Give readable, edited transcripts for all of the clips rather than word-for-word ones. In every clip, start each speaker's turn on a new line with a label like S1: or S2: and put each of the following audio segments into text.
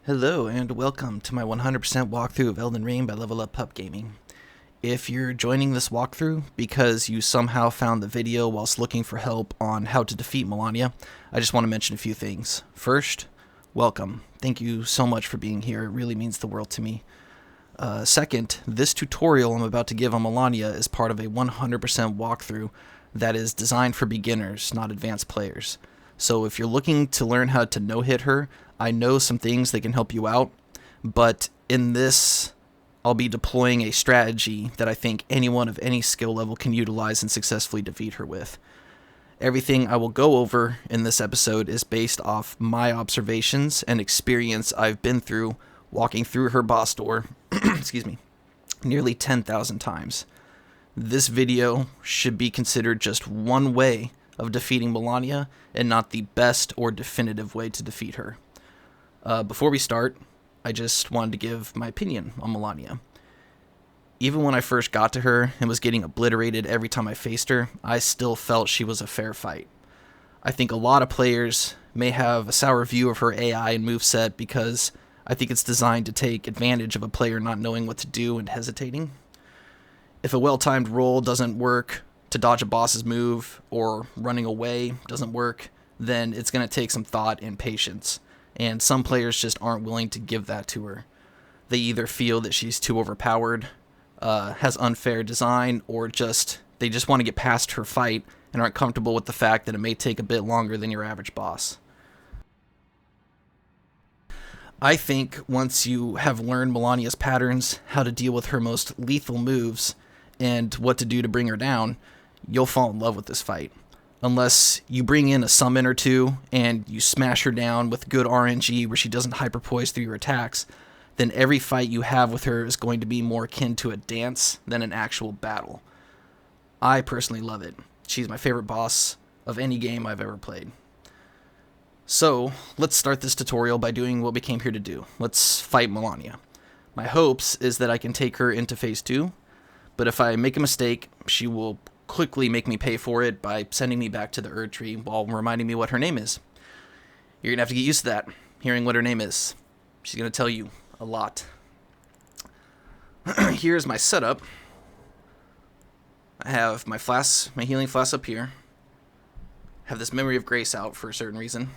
S1: Hello and welcome to my 100% walkthrough of Elden Ring by Level Up Pup Gaming. If you're joining this walkthrough because you somehow found the video whilst looking for help on how to defeat Malenia, I just want to mention a few things. First, welcome. Thank you so much for being here. It really means the world to me. Second, this tutorial I'm about to give on Malenia is part of a 100% walkthrough that is designed for beginners, not advanced players. So if you're looking to learn how to no-hit her, I know some things that can help you out, but in this, I'll be deploying a strategy that I think anyone of any skill level can utilize and successfully defeat her with. Everything I will go over in this episode is based off my observations and experience I've been through walking through her boss door, excuse me, nearly 10,000 times. This video should be considered just one way of defeating Malenia and not the best or definitive way to defeat her. Before we start, I just wanted to give my opinion on Malenia. Even when I first got to her and was getting obliterated every time I faced her, I still felt she was a fair fight. I think a lot of players may have a sour view of her AI and moveset because I think it's designed to take advantage of a player not knowing what to do and hesitating. If a well-timed roll doesn't work to dodge a boss's move or running away doesn't work, then it's going to take some thought and patience. And some players just aren't willing to give that to her. They either feel that she's too overpowered, has unfair design, or they just want to get past her fight and aren't comfortable with the fact that it may take a bit longer than your average boss. I think once you have learned Malenia's patterns, how to deal with her most lethal moves, and what to do to bring her down, you'll fall in love with this fight. Unless you bring in a summon or two and you smash her down with good RNG where she doesn't hyperpoise through your attacks, then every fight you have with her is going to be more akin to a dance than an actual battle. I personally love it. She's my favorite boss of any game I've ever played. So, let's start this tutorial by doing what we came here to do. Let's fight Malenia. My hopes is that I can take her into phase 2, but if I make a mistake, she will quickly make me pay for it by sending me back to the Erd Tree while reminding me what her name is. You're going to have to get used to that, hearing what her name is. She's going to tell you a lot. Here's my setup. I have my flasks, my healing flasks up here. I have this Memory of Grace out for a certain reason.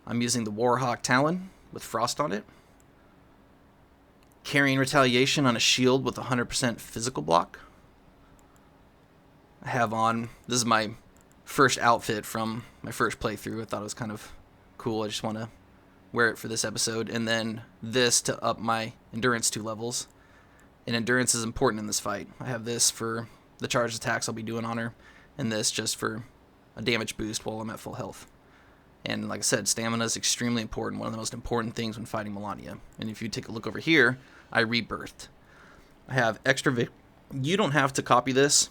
S1: I'm using the Warhawk Talon with Frost on it. Carrying Retaliation on a shield with 100% physical block. I have on, this is my first outfit from my first playthrough. I thought it was kind of cool. I just want to wear it for this episode. And then this to up my endurance 2 levels. And endurance is important in this fight. I have this for the charged attacks I'll be doing on her, and this just for a damage boost while I'm at full health. And like I said, stamina is extremely important, one of the most important things when fighting Malenia. And if you take a look over here, I rebirthed. I have extra you don't have to copy this.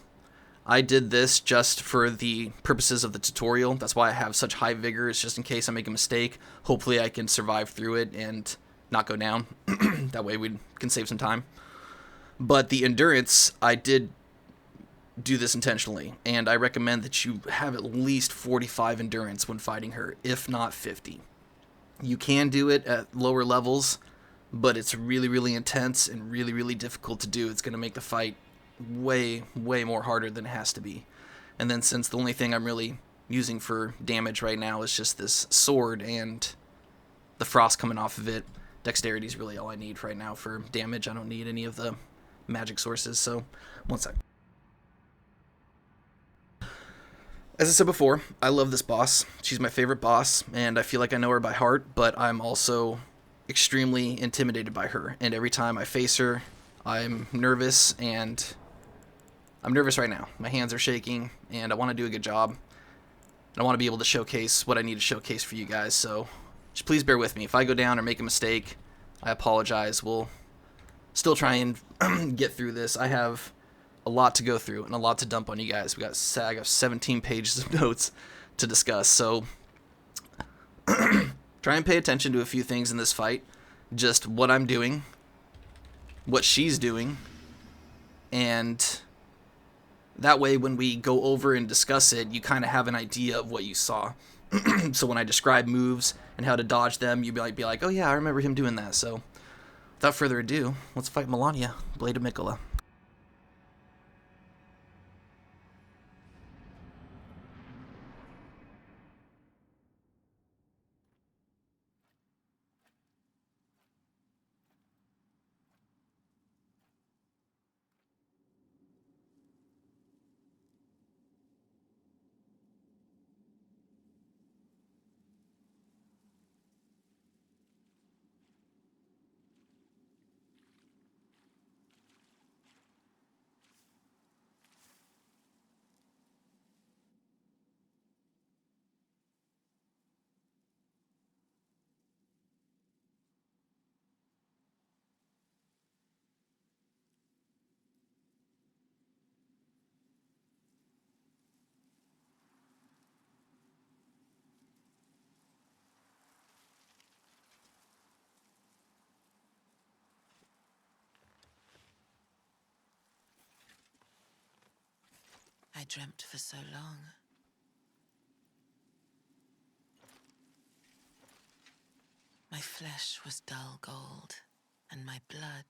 S1: I did this just for the purposes of the tutorial. That's why I have such high vigor. It's just in case I make a mistake. Hopefully I can survive through it and not go down. That way we can save some time. But the endurance, I did do this intentionally. And I recommend that you have at least 45 endurance when fighting her, if not 50. You can do it at lower levels, but it's really, really intense and really, really difficult to do. It's going to make the fight way more harder than it has to be. And then since the only thing I'm really using for damage right now is just this sword and the frost coming off of it, dexterity is really all I need right now for damage. I don't need any of the magic sources. So one sec. As I said before, I love this boss. She's my favorite boss, and I feel like I know her by heart, but I'm also extremely intimidated by her. And every time I face her, I'm nervous, and I'm nervous right now. My hands are shaking, and I want to do a good job. And I want to be able to showcase what I need to showcase for you guys, so just please bear with me. If I go down or make a mistake, I apologize. We'll still try and get through this. I have a lot to go through and a lot to dump on you guys. I got 17 pages of notes to discuss, so try and pay attention to a few things in this fight. Just what I'm doing, what she's doing, and that way when we go over and discuss it, you kind of have an idea of what you saw. So when I describe moves and how to dodge them, you might be like, oh yeah, I remember him doing that. So without further ado, let's fight Malenia, Blade of Miquella.
S2: I dreamt for so long. My flesh was dull gold, and my blood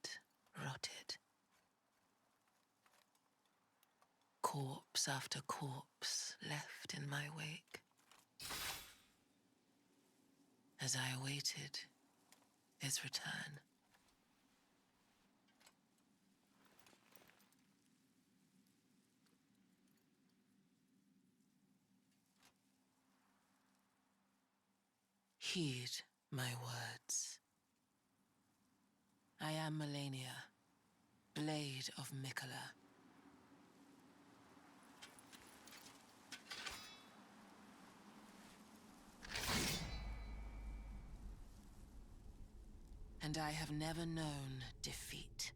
S2: rotted. Corpse after corpse left in my wake. As I awaited his return. Heed my words. I am Malenia, Blade of Miquella. And I have never known defeat.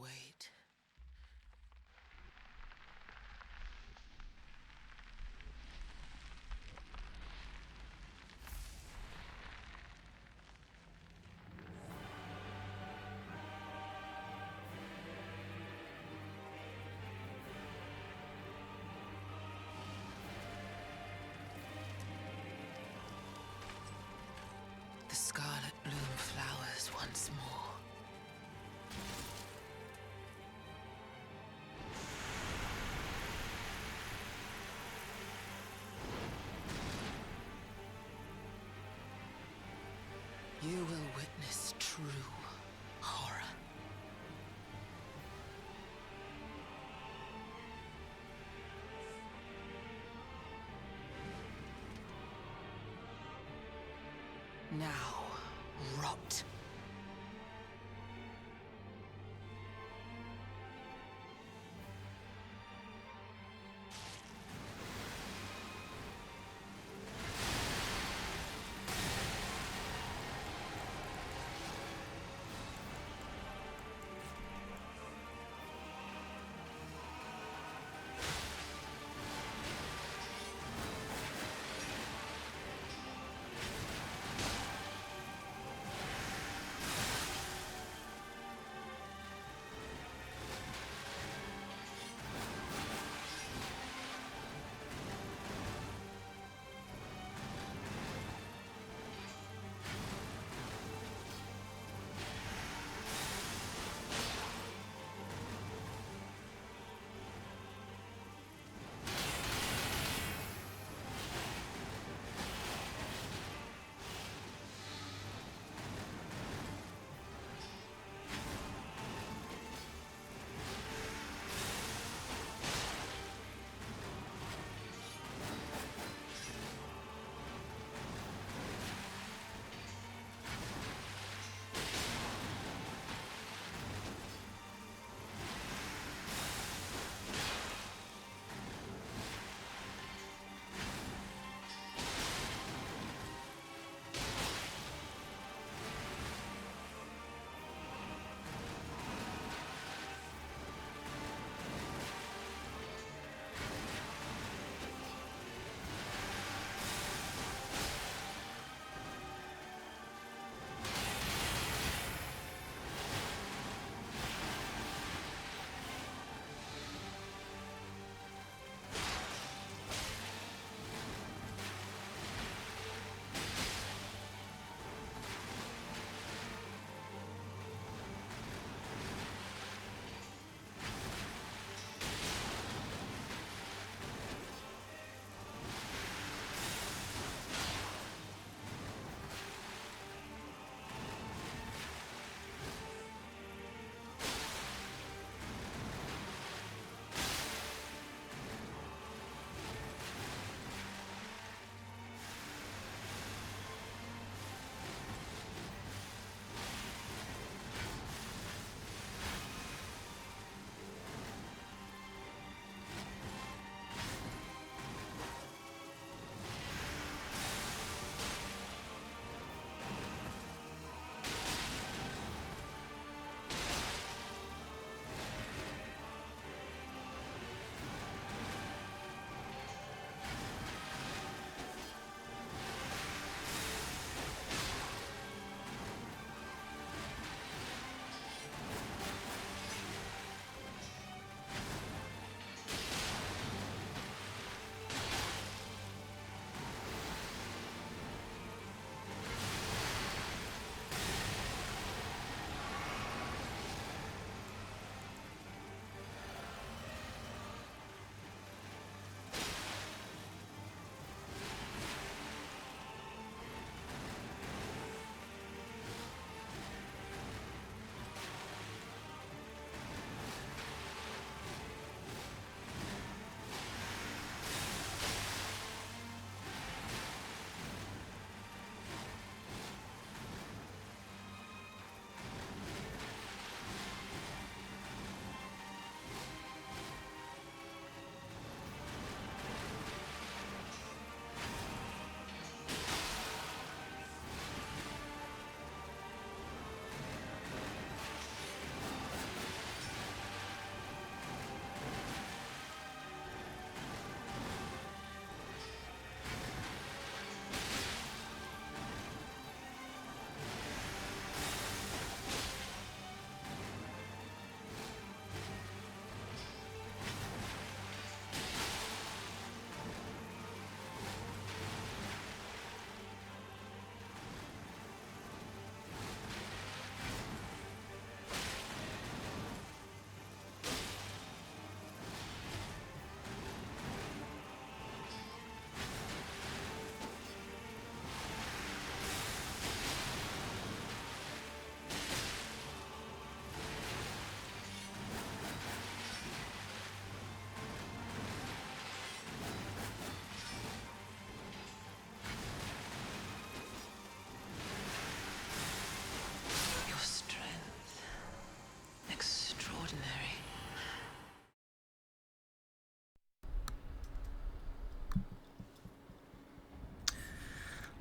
S2: wait. The scarlet bloom flowers once more. You will witness true horror. Now, rot.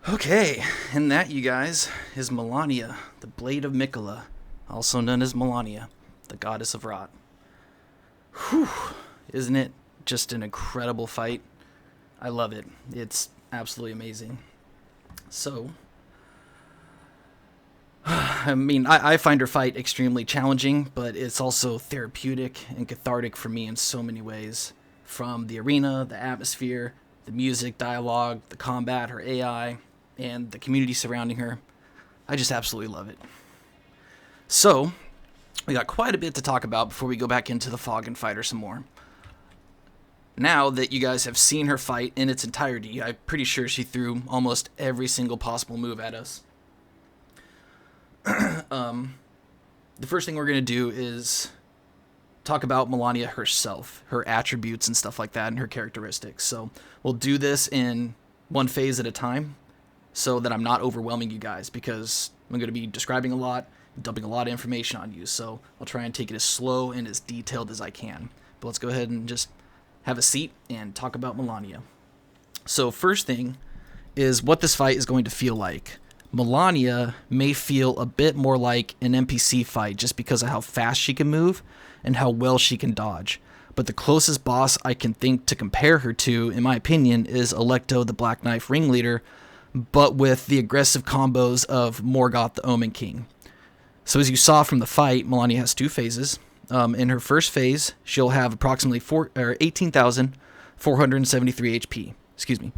S1: Okay, and that, you guys, is Malenia, the Blade of Miquella, also known as Malenia, the goddess of rot. Whew, isn't it just an incredible fight? I love it. It's absolutely amazing. So, I mean, I find her fight extremely challenging, but it's also therapeutic and cathartic for me in so many ways. From the arena, the atmosphere, the music, dialogue, the combat, her AI, and the community surrounding her. I just absolutely love it. So, we got quite a bit to talk about before we go back into the fog and fight her some more. Now that you guys have seen her fight in its entirety, I'm pretty sure she threw almost every single possible move at us. The first thing we're going to do is talk about Malenia herself, her attributes and stuff like that, and her characteristics. So we'll do this in one phase at a time so that I'm not overwhelming you guys, because I'm going to be describing a lot, dumping a lot of information on you. So I'll try and take it as slow and as detailed as I can. But let's go ahead and just have a seat and talk about Malenia. So first thing is what this fight is going to feel like. Malenia may feel a bit more like an NPC fight just because of how fast she can move and how well she can dodge. But the closest boss I can think to compare her to, in my opinion, is Electo the Black Knife Ringleader, but with the aggressive combos of Morgoth the Omen King. So as you saw from the fight, Malenia has two phases. In her first phase, she'll have approximately 18,473 HP. Excuse me.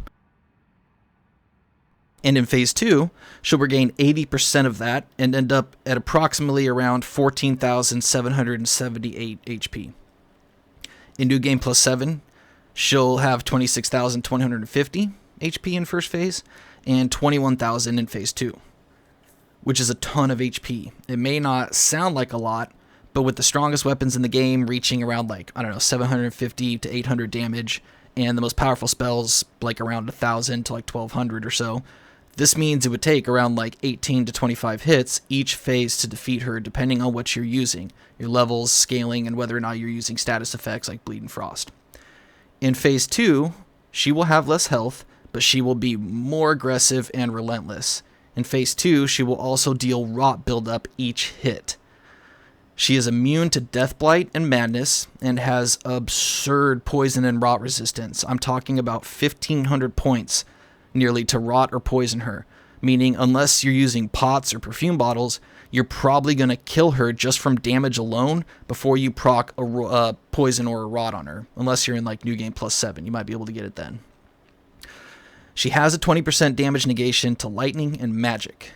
S1: And in phase 2, she'll regain 80% of that and end up at approximately around 14,778 HP. In New Game Plus 7, she'll have 26,250 HP in first phase and 21,000 in phase 2, which is a ton of HP. It may not sound like a lot, but with the strongest weapons in the game reaching around 750 to 800 damage, and the most powerful spells around 1,000 to 1,200 or so, this means it would take around 18 to 25 hits each phase to defeat her, depending on what you're using, your levels, scaling, and whether or not you're using status effects like Bleed and Frost. In phase 2, she will have less health, but she will be more aggressive and relentless. In phase 2, she will also deal rot buildup each hit. She is immune to Death Blight and Madness, and has absurd poison and rot resistance. I'm talking about 1,500 points nearly to rot or poison her, meaning unless you're using pots or perfume bottles, you're probably going to kill her just from damage alone before you proc a poison or a rot on her, unless you're in New Game Plus 7. You might be able to get it then. She has a 20% damage negation to lightning and magic,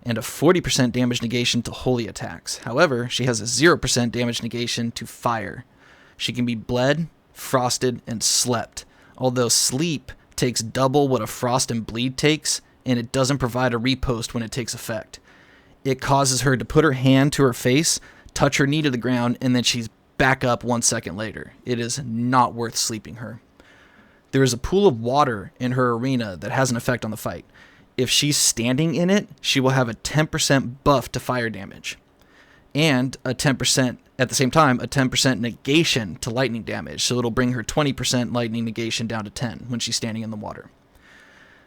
S1: and a 40% damage negation to holy attacks. However, she has a 0% damage negation to fire. She can be bled, frosted, and slept, although sleep takes double what a frost and bleed takes, and it doesn't provide a repost when it takes effect. It causes her to put her hand to her face, touch her knee to the ground, and then she's back up 1 second later. It is not worth sleeping her. There is a pool of water in her arena that has an effect on the fight. If she's standing in it, she will have a 10% buff to fire damage, and a 10%, at the same time, a 10% negation to lightning damage, so it'll bring her 20% lightning negation down to 10 when she's standing in the water.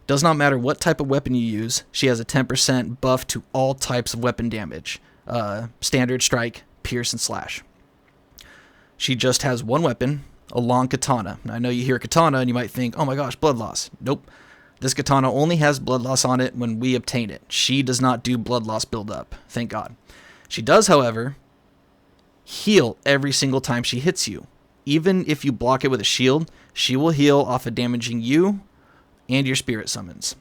S1: Does not matter what type of weapon you use, she has a 10% buff to all types of weapon damage, standard, strike, pierce, and slash. She just has one weapon, a long katana. Now, I know you hear katana and you might think, oh my gosh, blood loss. Nope. This katana only has blood loss on it when we obtain it. She does not do blood loss buildup, thank God. She does, however, heal every single time she hits you. Even if you block it with a shield, she will heal off of damaging you and your spirit summons.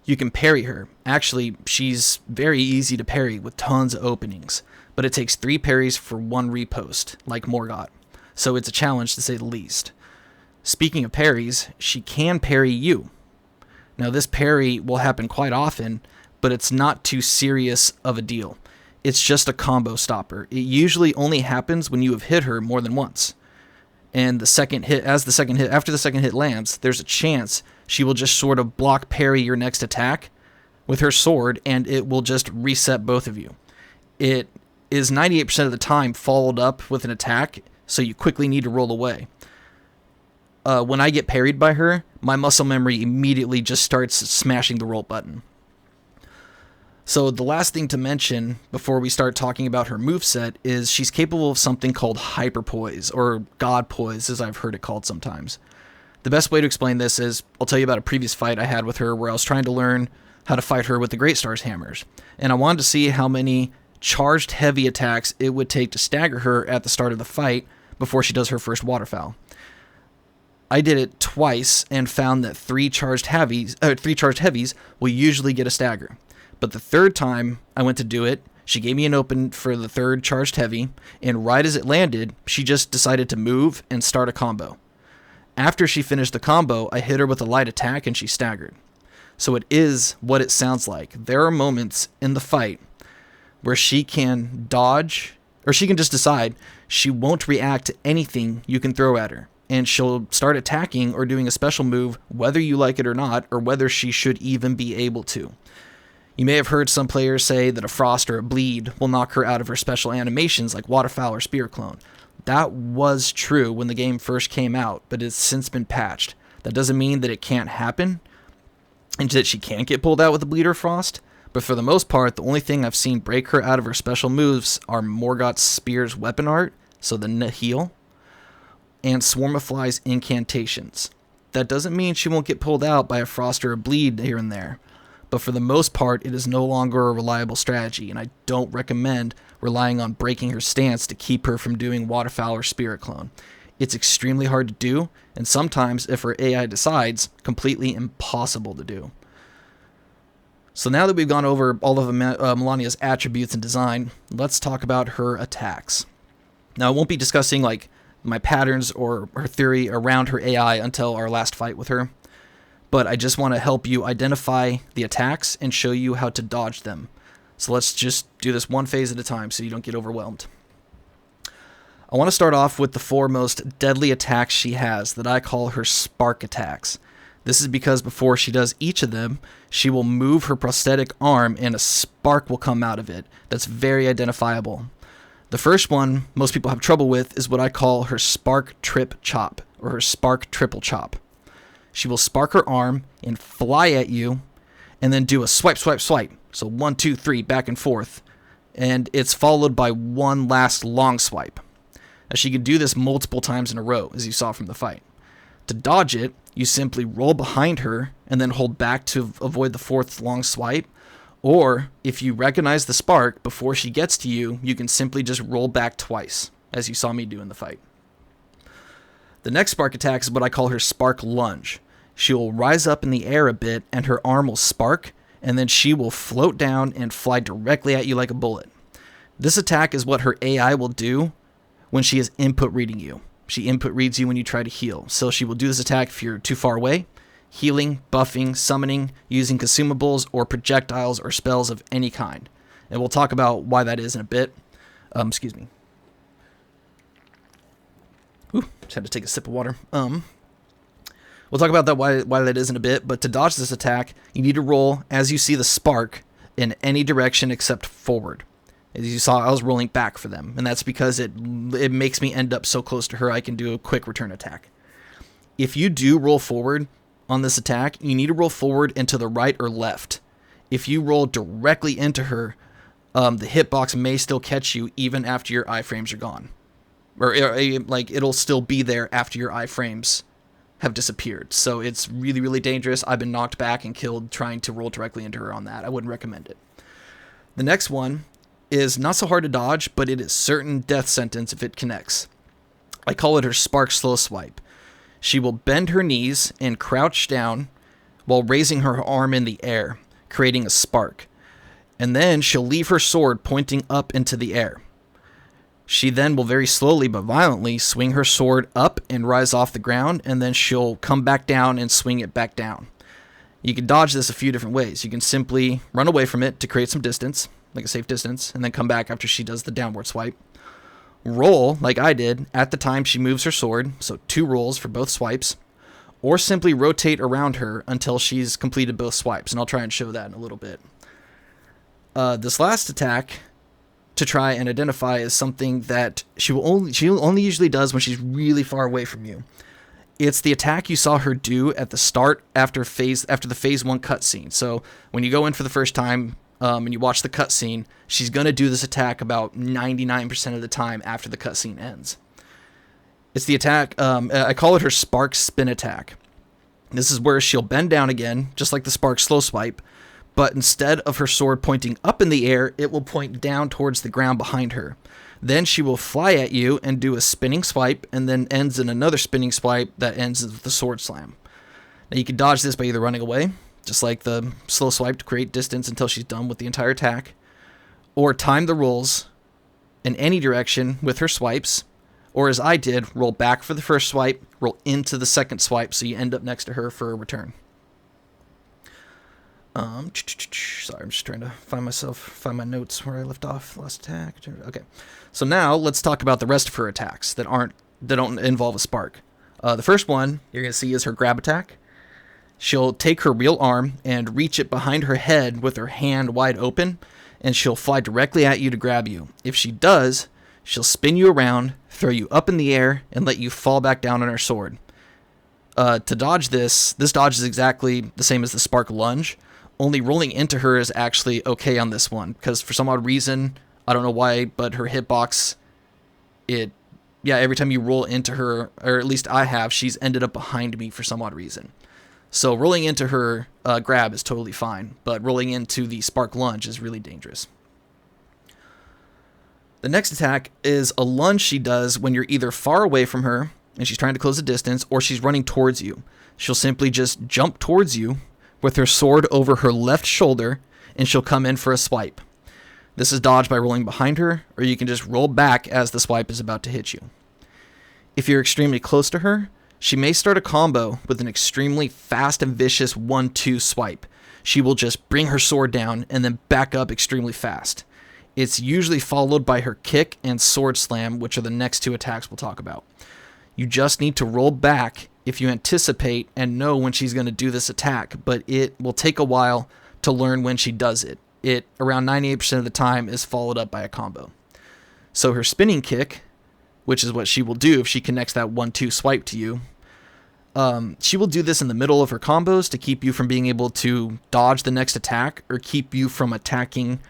S1: You can parry her. Actually, she's very easy to parry with tons of openings, but it takes 3 parries for 1 repost, like Morgoth. So it's a challenge to say the least. Speaking of parries, she can parry you. Now this parry will happen quite often, but it's not too serious of a deal. It's just a combo stopper. It usually only happens when you have hit her more than once. And after the second hit lands, there's a chance she will just sort of block parry your next attack with her sword, and it will just reset both of you. It is 98% of the time followed up with an attack, so you quickly need to roll away. when I get parried by her, my muscle memory immediately just starts smashing the roll button. So the last thing to mention before we start talking about her moveset is she's capable of something called hyperpoise, or god poise as I've heard it called sometimes. The best way to explain this is I'll tell you about a previous fight I had with her where I was trying to learn how to fight her with the Great Star's hammers. And I wanted to see how many charged heavy attacks it would take to stagger her at the start of the fight before she does her first waterfowl. I did it twice and found that three charged heavies will usually get a stagger. But the third time I went to do it, she gave me an open for the third charged heavy, and right as it landed, she just decided to move and start a combo. After she finished the combo, I hit her with a light attack and she staggered. So it is what it sounds like. There are moments in the fight where she can dodge, or she can just decide she won't react to anything you can throw at her. And she'll start attacking or doing a special move whether you like it or not, or whether she should even be able to. You may have heard some players say that a frost or a bleed will knock her out of her special animations like waterfowl or spear clone. That was true when the game first came out, but it's since been patched. That doesn't mean that it can't happen and that she can't get pulled out with a bleed or frost, but for the most part, the only thing I've seen break her out of her special moves are Morgott's Spear's weapon art, so the Nihil, and Swarm of Flies incantations. That doesn't mean she won't get pulled out by a frost or a bleed here and there, but for the most part, it is no longer a reliable strategy, and I don't recommend relying on breaking her stance to keep her from doing waterfowl or spirit clone. It's extremely hard to do, and sometimes, if her AI decides, completely impossible to do. So now that we've gone over all of Malenia's attributes and design, let's talk about her attacks. Now, I won't be discussing like my patterns or her theory around her AI until our last fight with her, but I just want to help you identify the attacks and show you how to dodge them. So let's just do this one phase at a time so you don't get overwhelmed. I want to start off with the four most deadly attacks she has that I call her spark attacks. This is because before she does each of them, she will move her prosthetic arm and a spark will come out of it. That's very identifiable. The first one most people have trouble with is what I call her spark trip chop, or her spark triple chop. She will spark her arm and fly at you and then do a swipe, swipe, swipe. So 1, 2, 3, back and forth. And it's followed by one last long swipe. Now she can do this multiple times in a row, as you saw from the fight. To dodge it, you simply roll behind her and then hold back to avoid the fourth long swipe. Or, if you recognize the spark before she gets to you, you can simply just roll back twice, as you saw me do in the fight. The next spark attack is what I call her spark lunge. She will rise up in the air a bit and her arm will spark, and then she will float down and fly directly at you like a bullet. This attack is what her AI will do when she is input reading you. She input reads you when you try to heal. So she will do this attack if you're too far away, healing, buffing, summoning, using consumables, or projectiles or spells of any kind. And we'll talk about why that is in a bit. Excuse me. Just had to take a sip of water. We'll talk about that why that is in a bit, but to dodge this attack, you need to roll as you see the spark in any direction except forward. As you saw, I was rolling back for them, and that's because it makes me end up so close to her I can do a quick return attack. If you do roll forward on this attack, you need to roll forward and to the right or left. If you roll directly into her, the hitbox may still catch you even after your iframes are gone. Or like it'll still be there after your iframes have disappeared. So it's really, really dangerous. I've been knocked back and killed trying to roll directly into her on that. I wouldn't recommend it. The next one is not so hard to dodge, but it is certain death sentence if it connects. I call it her spark slow swipe. She will bend her knees and crouch down while raising her arm in the air, creating a spark. And then she'll leave her sword pointing up into the air. She then will very slowly but violently swing her sword up and rise off the ground, and then she'll come back down and swing it back down. You can dodge this a few different ways. You can simply run away from it to create some distance, like a safe distance, and then come back after she does the downward swipe. Roll, like I did, at the time she moves her sword, so 2 rolls for both swipes, or simply rotate around her until she's completed both swipes, and I'll try and show that in a little bit. This last attack to try and identify is something that she only usually does when she's really far away from you. It's the attack you saw her do at the start after the phase 1 cutscene. So when you go in for the first time and you watch the cutscene, she's going to do this attack about 99% of the time after the cutscene ends. It's the attack, I call it her Spark Spin attack. This is where she'll bend down again, just like the Spark Slow Swipe, but instead of her sword pointing up in the air, it will point down towards the ground behind her. Then she will fly at you and do a spinning swipe, and then ends in another spinning swipe that ends with the sword slam. Now you can dodge this by either running away, just like the slow swipe to create distance until she's done with the entire attack, or time the rolls in any direction with her swipes, or as I did, roll back for the first swipe, roll into the second swipe, so you end up next to her for a return. Sorry, I'm just trying to find my notes where I left off. Last attack. Okay, so now let's talk about the rest of her attacks that don't involve a spark. The first one you're gonna see is her grab attack. She'll take her real arm and reach it behind her head with her hand wide open, and she'll fly directly at you to grab you. If she does, she'll spin you around, throw you up in the air, and let you fall back down on her sword. To dodge this dodge is exactly the same as the spark lunge. Only rolling into her is actually okay on this one, because for some odd reason, I don't know why, but her hitbox, every time you roll into her, or at least I have, she's ended up behind me for some odd reason. So rolling into her grab is totally fine, but rolling into the spark lunge is really dangerous. The next attack is a lunge she does when you're either far away from her, and she's trying to close the distance, or she's running towards you. She'll simply just jump towards you with her sword over her left shoulder, and she'll come in for a swipe. This is dodged by rolling behind her, or you can just roll back as the swipe is about to hit you. If you're extremely close to her, she may start a combo with an extremely fast and vicious 1-2 swipe. She will just bring her sword down and then back up extremely fast. It's usually followed by her kick and sword slam, which are the next two attacks we'll talk about. You just need to roll back if you anticipate and know when she's going to do this attack, but it will take a while to learn when she does it. It, around 98% of the time, is followed up by a combo. So her spinning kick, which is what she will do if she connects that 1-2 swipe to you, she will do this in the middle of her combos to keep you from being able to dodge the next attack, or keep you from attacking,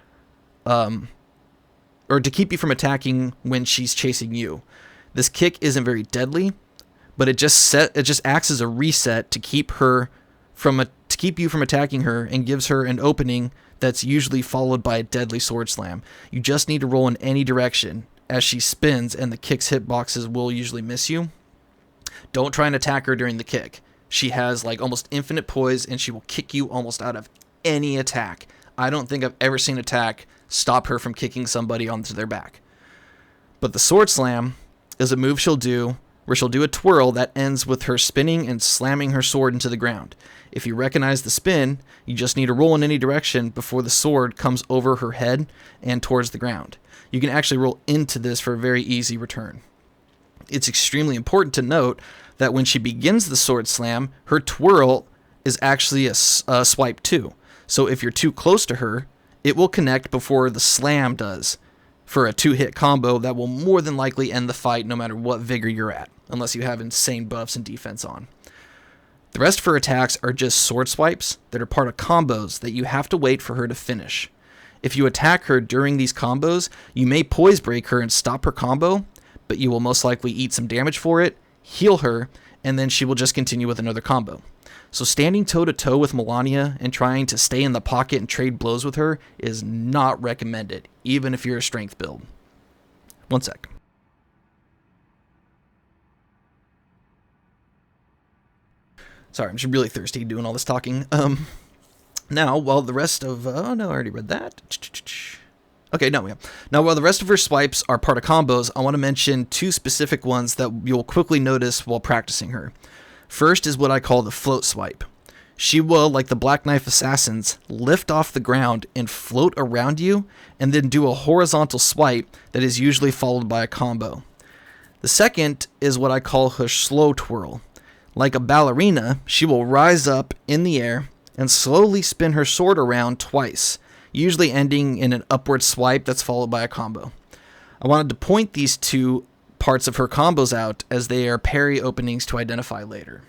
S1: when she's chasing you. This kick isn't very deadly, but it just acts as a reset to keep you from attacking her, and gives her an opening that's usually followed by a deadly sword slam. You just need to roll in any direction as she spins, and the kick's hitboxes will usually miss you. Don't try and attack her during the kick. She has like almost infinite poise, and she will kick you almost out of any attack. I don't think I've ever seen an attack stop her from kicking somebody onto their back. But the sword slam is a move she'll do where she'll do a twirl that ends with her spinning and slamming her sword into the ground. If you recognize the spin, you just need to roll in any direction before the sword comes over her head and towards the ground. You can actually roll into this for a very easy return. It's extremely important to note that when she begins the sword slam, her twirl is actually a swipe too. So if you're too close to her, it will connect before the slam does, for a 2-hit combo that will more than likely end the fight no matter what vigor you're at, unless you have insane buffs and defense on. The rest of her attacks are just sword swipes that are part of combos that you have to wait for her to finish. If you attack her during these combos, you may poise break her and stop her combo, but you will most likely eat some damage for it, heal her, and then she will just continue with another combo. So standing toe-to-toe with Malenia and trying to stay in the pocket and trade blows with her is not recommended, even if you're a strength build. One sec. Sorry, I'm just really thirsty doing all this talking. Now, while the rest of... oh, no, I already read that. Okay, no, yeah. Now, while the rest of her swipes are part of combos, I want to mention two specific ones that you'll quickly notice while practicing her. First is what I call the float swipe. She will, like the Black Knife Assassins, lift off the ground and float around you, and then do a horizontal swipe that is usually followed by a combo. The second is what I call her slow twirl. Like a ballerina, she will rise up in the air and slowly spin her sword around twice, usually ending in an upward swipe that's followed by a combo. I wanted to point these two parts of her combos out, as they are parry openings to identify later.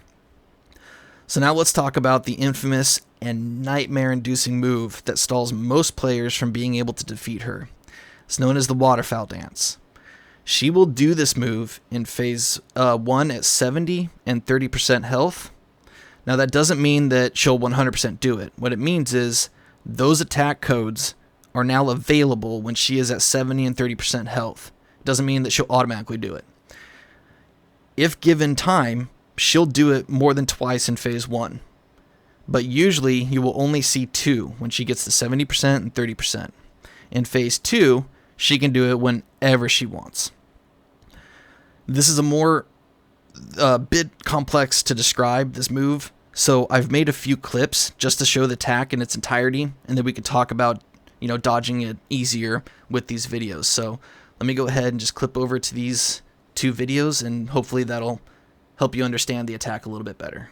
S1: So now let's talk about the infamous and nightmare-inducing move that stalls most players from being able to defeat her. It's known as the waterfowl dance. She will do this move in phase 1 at 70 and 30% health. Now that doesn't mean that she'll 100% do it. What it means is those attack codes are now available when she is at 70 and 30% health. It doesn't mean that she'll automatically do it. If given time, she'll do it more than twice in phase 1. But usually you will only see 2 when she gets to 70% and 30%. In phase 2, she can do it whenever she wants. This is a more bit complex to describe, this move, so I've made a few clips just to show the attack in its entirety, and then we can talk about, dodging it easier with these videos. So let me go ahead and just clip over to these 2 videos, and hopefully that'll help you understand the attack a little bit better.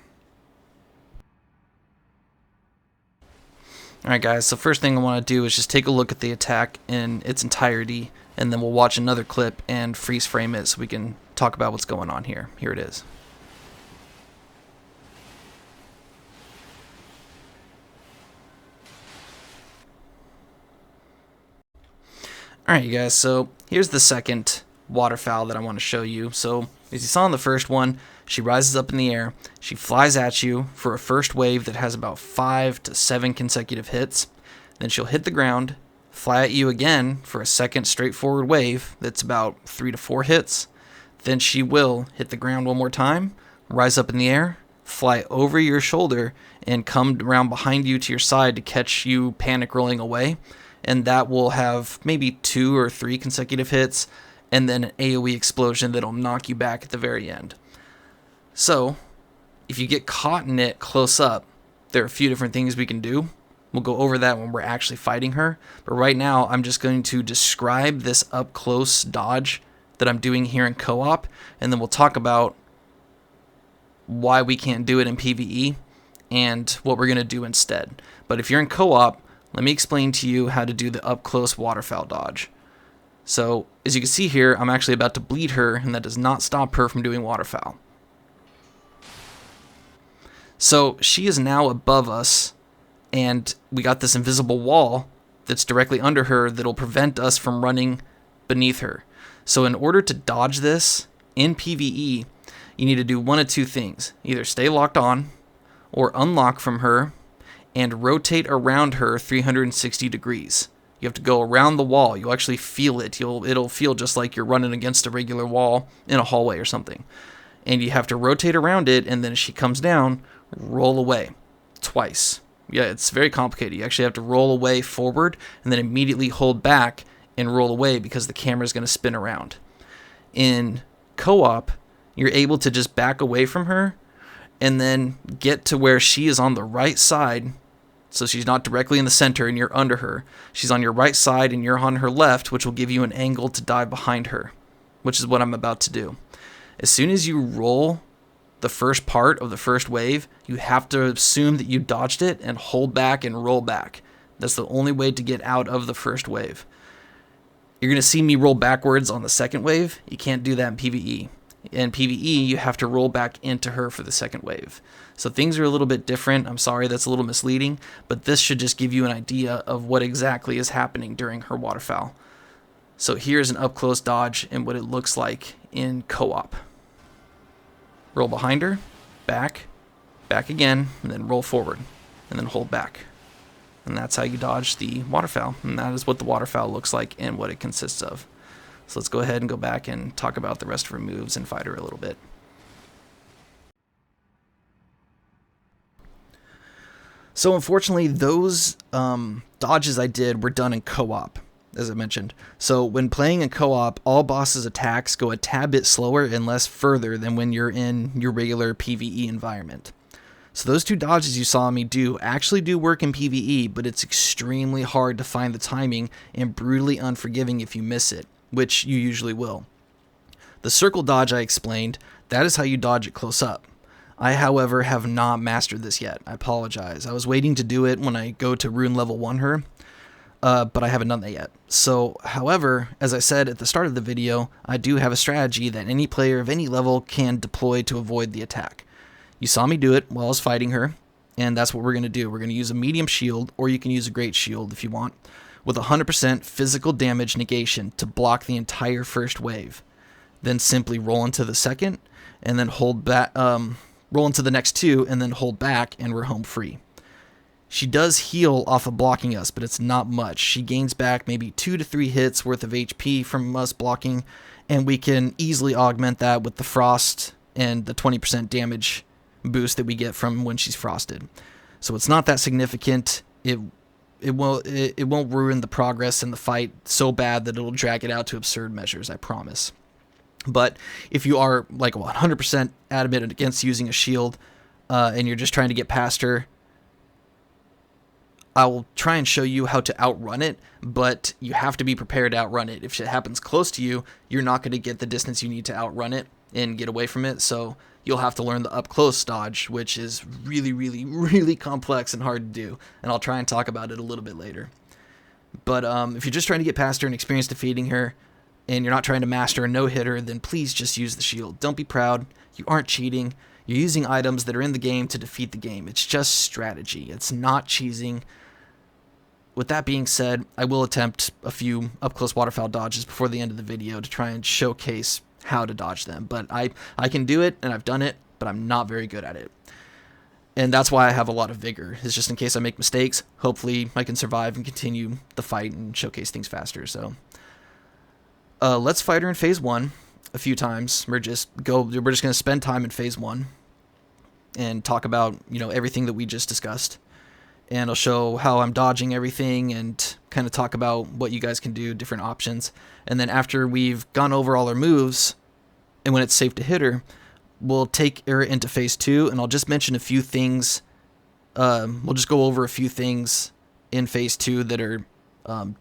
S1: Alright guys, so first thing I want to do is just take a look at the attack in its entirety, and then we'll watch another clip and freeze frame it so we can talk about what's going on here. Here it is. Alright you guys, so here's the second waterfowl that I want to show you. So as you saw in the first one, she rises up in the air, she flies at you for a first wave that has about 5 to 7 consecutive hits, then she'll hit the ground, fly at you again for a second straightforward wave that's about 3 to 4 hits, then she will hit the ground one more time, rise up in the air, fly over your shoulder, and come around behind you to your side to catch you panic rolling away, and that will have maybe 2 or 3 consecutive hits, and then an AoE explosion that'll knock you back at the very end. So, if you get caught in it close up, there are a few different things we can do. We'll go over that when we're actually fighting her, but right now I'm just going to describe this up close dodge that I'm doing here in co-op, and then we'll talk about why we can't do it in PvE and what we're going to do instead. But if you're in co-op, let me explain to you how to do the up close waterfowl dodge. So, as you can see here, I'm actually about to bleed her, and that does not stop her from doing waterfowl. So, she is now above us, and we got this invisible wall that's directly under her that'll prevent us from running beneath her. So, in order to dodge this in PvE, you need to do one of 2 things. Either stay locked on, or unlock from her, and rotate around her 360 degrees. You have to go around the wall. You'll actually feel it. It'll feel just like you're running against a regular wall in a hallway or something. And you have to rotate around it, and then as she comes down, roll away twice. Yeah, it's very complicated. You actually have to roll away forward and then immediately hold back and roll away because the camera is going to spin around. In co-op, you're able to just back away from her and then get to where she is on the right side. So she's not directly in the center and you're under her. She's on your right side and you're on her left, which will give you an angle to dive behind her, which is what I'm about to do. As soon as you roll the first part of the first wave, you have to assume that you dodged it and hold back and roll back. That's the only way to get out of the first wave. You're going to see me roll backwards on the second wave. You can't do that in PvE. In PvE, you have to roll back into her for the second wave. So things are a little bit different. I'm sorry, that's a little misleading, but this should just give you an idea of what exactly is happening during her waterfowl. So here's an up-close dodge and what it looks like in co-op. Roll behind her, back, back again, and then roll forward, and then hold back. And that's how you dodge the waterfowl, and that is what the waterfowl looks like and what it consists of. So let's go ahead and go back and talk about the rest of her moves and fight her a little bit. So unfortunately, those dodges I did were done in co-op, as I mentioned. So when playing in co-op, all bosses' attacks go a tad bit slower and less further than when you're in your regular PvE environment. So those 2 dodges you saw me do actually do work in PvE, but it's extremely hard to find the timing and brutally unforgiving if you miss it, which you usually will. The circle dodge I explained, that is how you dodge it close up. I, however, have not mastered this yet. I apologize. I was waiting to do it when I go to Rune level 1 her. but I haven't done that yet. So, however, as I said at the start of the video, I do have a strategy that any player of any level can deploy to avoid the attack. You saw me do it while I was fighting her, and that's what we're going to do. We're going to use a medium shield, or you can use a great shield if you want, with 100% physical damage negation to block the entire first wave. Then simply roll into the second, and then hold back, roll into the next two, and then hold back, and we're home free. She does heal off of blocking us, but it's not much. She gains back maybe 2 to 3 hits worth of HP from us blocking, and we can easily augment that with the frost and the 20% damage boost that we get from when she's frosted. So it's not that significant. It won't ruin the progress in the fight so bad that it'll drag it out to absurd measures, I promise. But if you are like 100% adamant against using a shield, and you're just trying to get past her, I will try and show you how to outrun it, but you have to be prepared to outrun it. If it happens close to you, you're not going to get the distance you need to outrun it and get away from it, so you'll have to learn the up-close dodge, which is really, really, really complex and hard to do, and I'll try and talk about it a little bit later. But if you're just trying to get past her and experience defeating her, and you're not trying to master a no-hitter, then please just use the shield. Don't be proud. You aren't cheating. You're using items that are in the game to defeat the game. It's just strategy. It's not cheesing. With that being said, I will attempt a few up-close waterfowl dodges before the end of the video to try and showcase how to dodge them. But I can do it, and I've done it, but I'm not very good at it. And that's why I have a lot of vigor, is just in case I make mistakes. Hopefully I can survive and continue the fight and showcase things faster. So let's fight her in phase 1 a few times. We're just going to spend time in phase 1 and talk about, everything that we just discussed. And I'll show how I'm dodging everything and kind of talk about what you guys can do, different options. And then after we've gone over all our moves, and when it's safe to hit her, we'll take her into phase 2, and I'll just mention a few things. We'll just go over a few things in phase 2 that are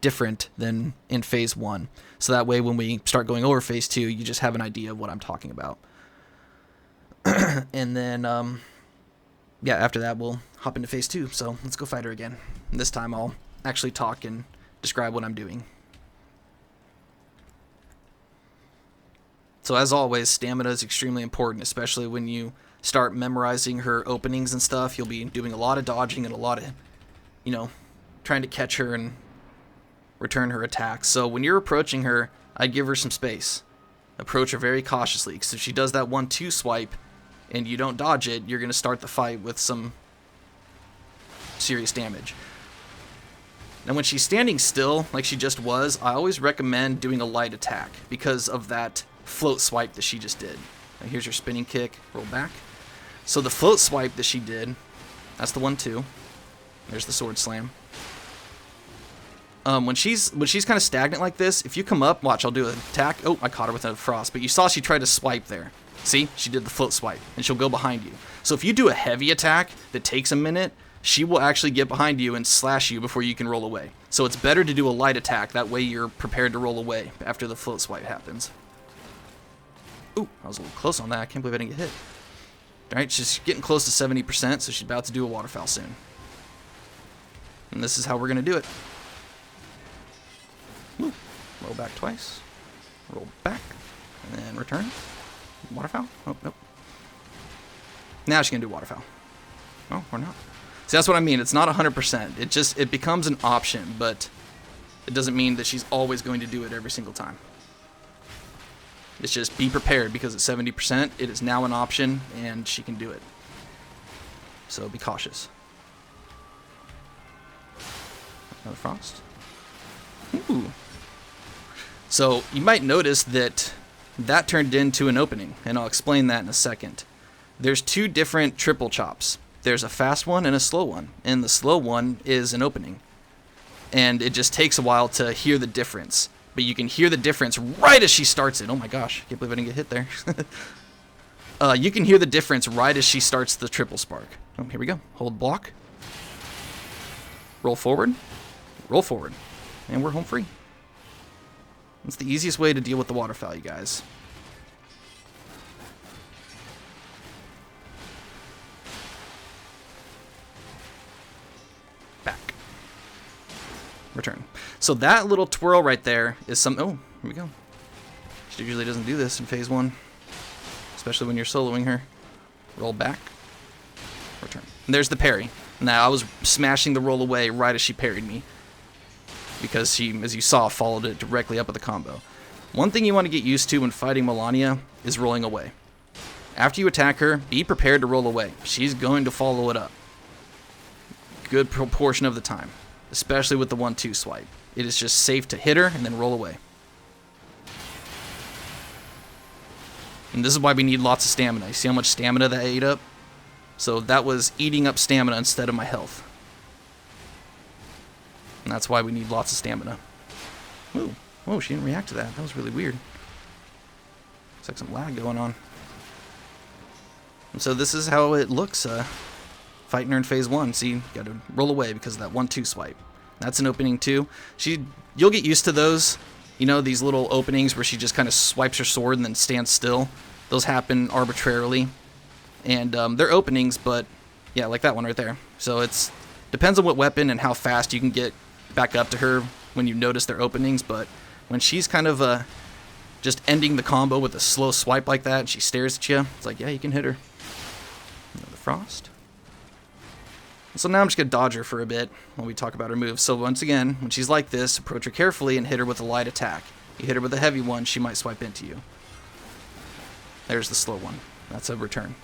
S1: different than in phase 1. So that way when we start going over phase 2, you just have an idea of what I'm talking about. And then after that, we'll hop into phase 2. So let's go fight her again. And this time I'll actually talk and describe what I'm doing. So as always, stamina is extremely important, especially when you start memorizing her openings and stuff. You'll be doing a lot of dodging and a lot of, trying to catch her and return her attacks. So when you're approaching her, I give her some space. Approach her very cautiously, because if she does that 1-2 swipe and you don't dodge it, you're going to start the fight with some serious damage. Now when she's standing still, like she just was, I always recommend doing a light attack because of that float swipe that she just did. Now here's your spinning kick, roll back. So the float swipe that she did, that's the 1-2. There's the sword slam. When she's kind of stagnant like this, if you come up, watch, I'll do an attack. Oh, I caught her with a frost, but you saw she tried to swipe there. See, she did the float swipe, and she'll go behind you. So if you do a heavy attack that takes a minute, she will actually get behind you and slash you before you can roll away. So it's better to do a light attack, that way you're prepared to roll away after the float swipe happens. Ooh, I was a little close on that. I can't believe I didn't get hit. Alright, she's getting close to 70%, so she's about to do a waterfowl soon. And this is how we're going to do it. Woo. Roll back twice. Roll back. And then return. Waterfowl? Oh, nope. Now she's going to do waterfowl. Oh, or not. See, that's what I mean. It's not 100%. It becomes an option, but it doesn't mean that she's always going to do it every single time. It's just be prepared, because at 70%, it is now an option, and she can do it. So be cautious. Another frost. Ooh. So you might notice that turned into an opening, and I'll explain that in a second. There's 2 different triple chops. There's a fast one and a slow one, and the slow one is an opening. And it just takes a while to hear the difference. But you can hear the difference right as she starts it. Oh my gosh, I can't believe I didn't get hit there. You can hear the difference right as she starts the triple spark. Oh, here we go. Hold block. Roll forward. Roll forward. And we're home free. That's the easiest way to deal with the waterfowl, you guys. Back. return. So that little twirl right there is some... Oh, here we go. She usually doesn't do this in phase 1, especially when you're soloing her. Roll back, return. And there's the parry. Now, I was smashing the roll away right as she parried me, because she, as you saw, followed it directly up with the combo. One thing you want to get used to when fighting Malenia is rolling away. After you attack her, be prepared to roll away. She's going to follow it up. Good proportion of the time, especially with the 1-2 swipe. It is just safe to hit her and then roll away. And this is why we need lots of stamina. You see how much stamina that ate up? So that was eating up stamina instead of my health. And that's why we need lots of stamina. Ooh. Whoa, she didn't react to that. That was really weird. Looks like some lag going on. And so this is how it looks fighting her in phase 1. See, you got to roll away because of that 1-2 swipe. That's an opening too. You'll get used to those. You know, these little openings where she just kind of swipes her sword and then stands still. Those happen arbitrarily. And they're openings, but yeah, like that one right there. So it's depends on what weapon and how fast you can get back up to her when you notice their openings. But when she's kind of just ending the combo with a slow swipe like that, and she stares at you, it's like, yeah, you can hit her. Another frost. So now I'm just going to dodge her for a bit while we talk about her moves. So once again, when she's like this, approach her carefully and hit her with a light attack. You hit her with a heavy one, she might swipe into you. There's the slow one. That's a return.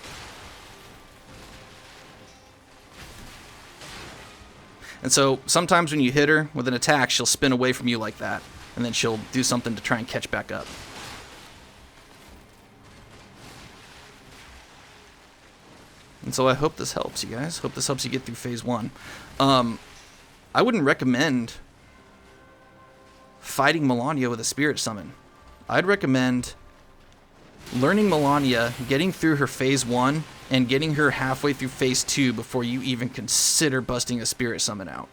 S1: And so sometimes when you hit her with an attack, she'll spin away from you like that, and then she'll do something to try and catch back up. And so I hope this helps you guys. Hope this helps you get through phase 1. I wouldn't recommend fighting Malenia with a spirit summon. I'd recommend learning Malenia, getting through her phase 1, and getting her halfway through phase 2 before you even consider busting a spirit summon out.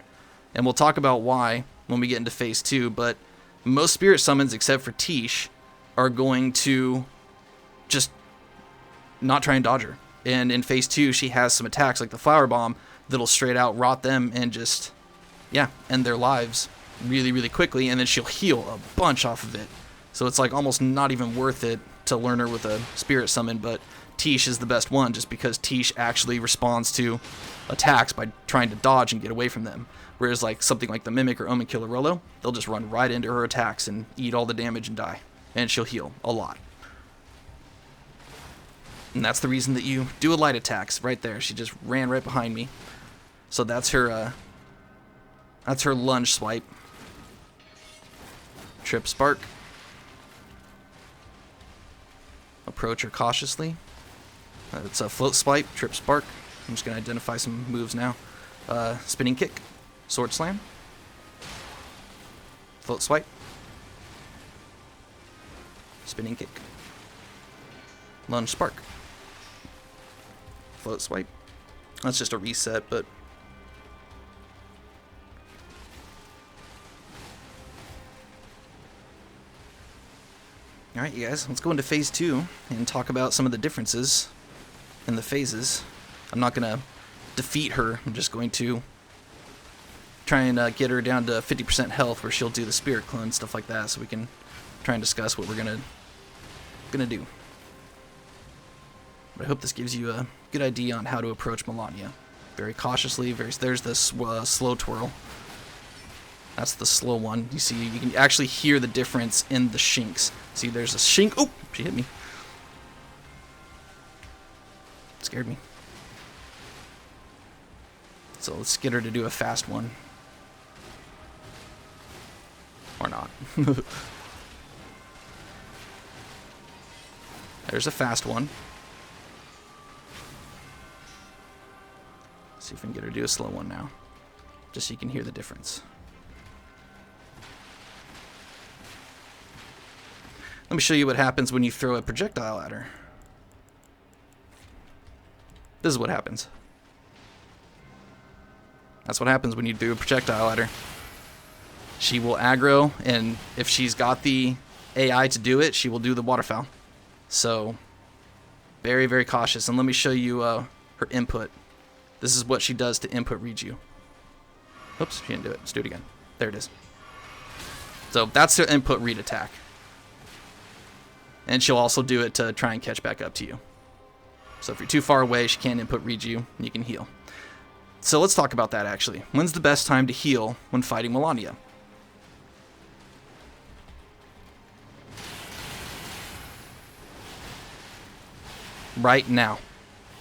S1: And we'll talk about why when we get into phase 2, but most spirit summons, except for Tish, are going to just not try and dodge her. And in phase 2, she has some attacks like the Flower Bomb that'll straight out rot them and just, yeah, end their lives really, really quickly. And then she'll heal a bunch off of it. So it's like almost not even worth it to learn her with a spirit summon. But Tish is the best one just because Tish actually responds to attacks by trying to dodge and get away from them. Whereas like something like the Mimic or Omen Killer Rolo, they'll just run right into her attacks and eat all the damage and die. And she'll heal a lot. And that's the reason that you do a light attacks right there. She just ran right behind me. So that's her lunge swipe. Trip Spark. Approach her cautiously. It's a float swipe, Trip Spark. I'm just going to identify some moves now. Spinning Kick. Sword Slam. Float swipe. Spinning Kick. Lunge Spark. Float swipe. That's just a reset, but alright, you guys, let's go into phase 2 and talk about some of the differences in the phases. I'm not going to defeat her. I'm just going to try and get her down to 50% health where she'll do the Spirit Clone, stuff like that, so we can try and discuss what we're gonna do. But I hope this gives you a good idea on how to approach Malenia. Very cautiously, there's this slow twirl. That's the slow one. You see, you can actually hear the difference in the shinks. See, there's a shink. Oh, she hit me. Scared me. So let's get her to do a fast one. Or not. There's a fast one. See if we can get her to do a slow one now. Just so you can hear the difference. Let me show you what happens when you throw a projectile at her. This is what happens. That's what happens when you do a projectile at her. She will aggro, and if she's got the AI to do it, she will do the waterfowl. So, very, very cautious. And let me show you her input. This is what she does to input read you. Oops, she didn't do it. Let's do it again. There it is. So that's her input read attack. And she'll also do it to try and catch back up to you. So if you're too far away, she can't input read you, and you can heal. So let's talk about that actually. When's the best time to heal when fighting Malenia? Right now.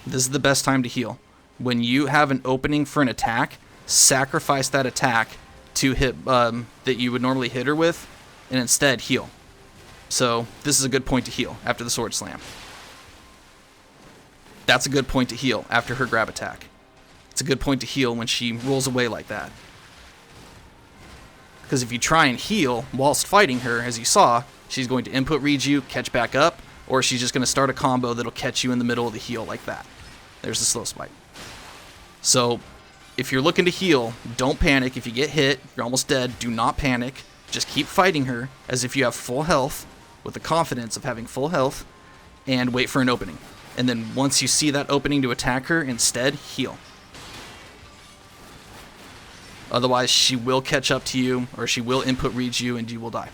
S1: This is the best time to heal. When you have an opening for an attack, sacrifice that attack to hit that you would normally hit her with, and instead heal. So this is a good point to heal after the sword slam. That's a good point to heal after her grab attack. It's a good point to heal when she rolls away like that. Because if you try and heal whilst fighting her, as you saw, she's going to input read you, catch back up, or she's just going to start a combo that'll catch you in the middle of the heal like that. There's the slow spike. So if you're looking to heal, don't panic. If you get hit, you're almost dead, do not panic. Just keep fighting her as if you have full health, with the confidence of having full health, and wait for an opening. And then once you see that opening to attack her, instead, heal. Otherwise, she will catch up to you, or she will input read you, and you will die.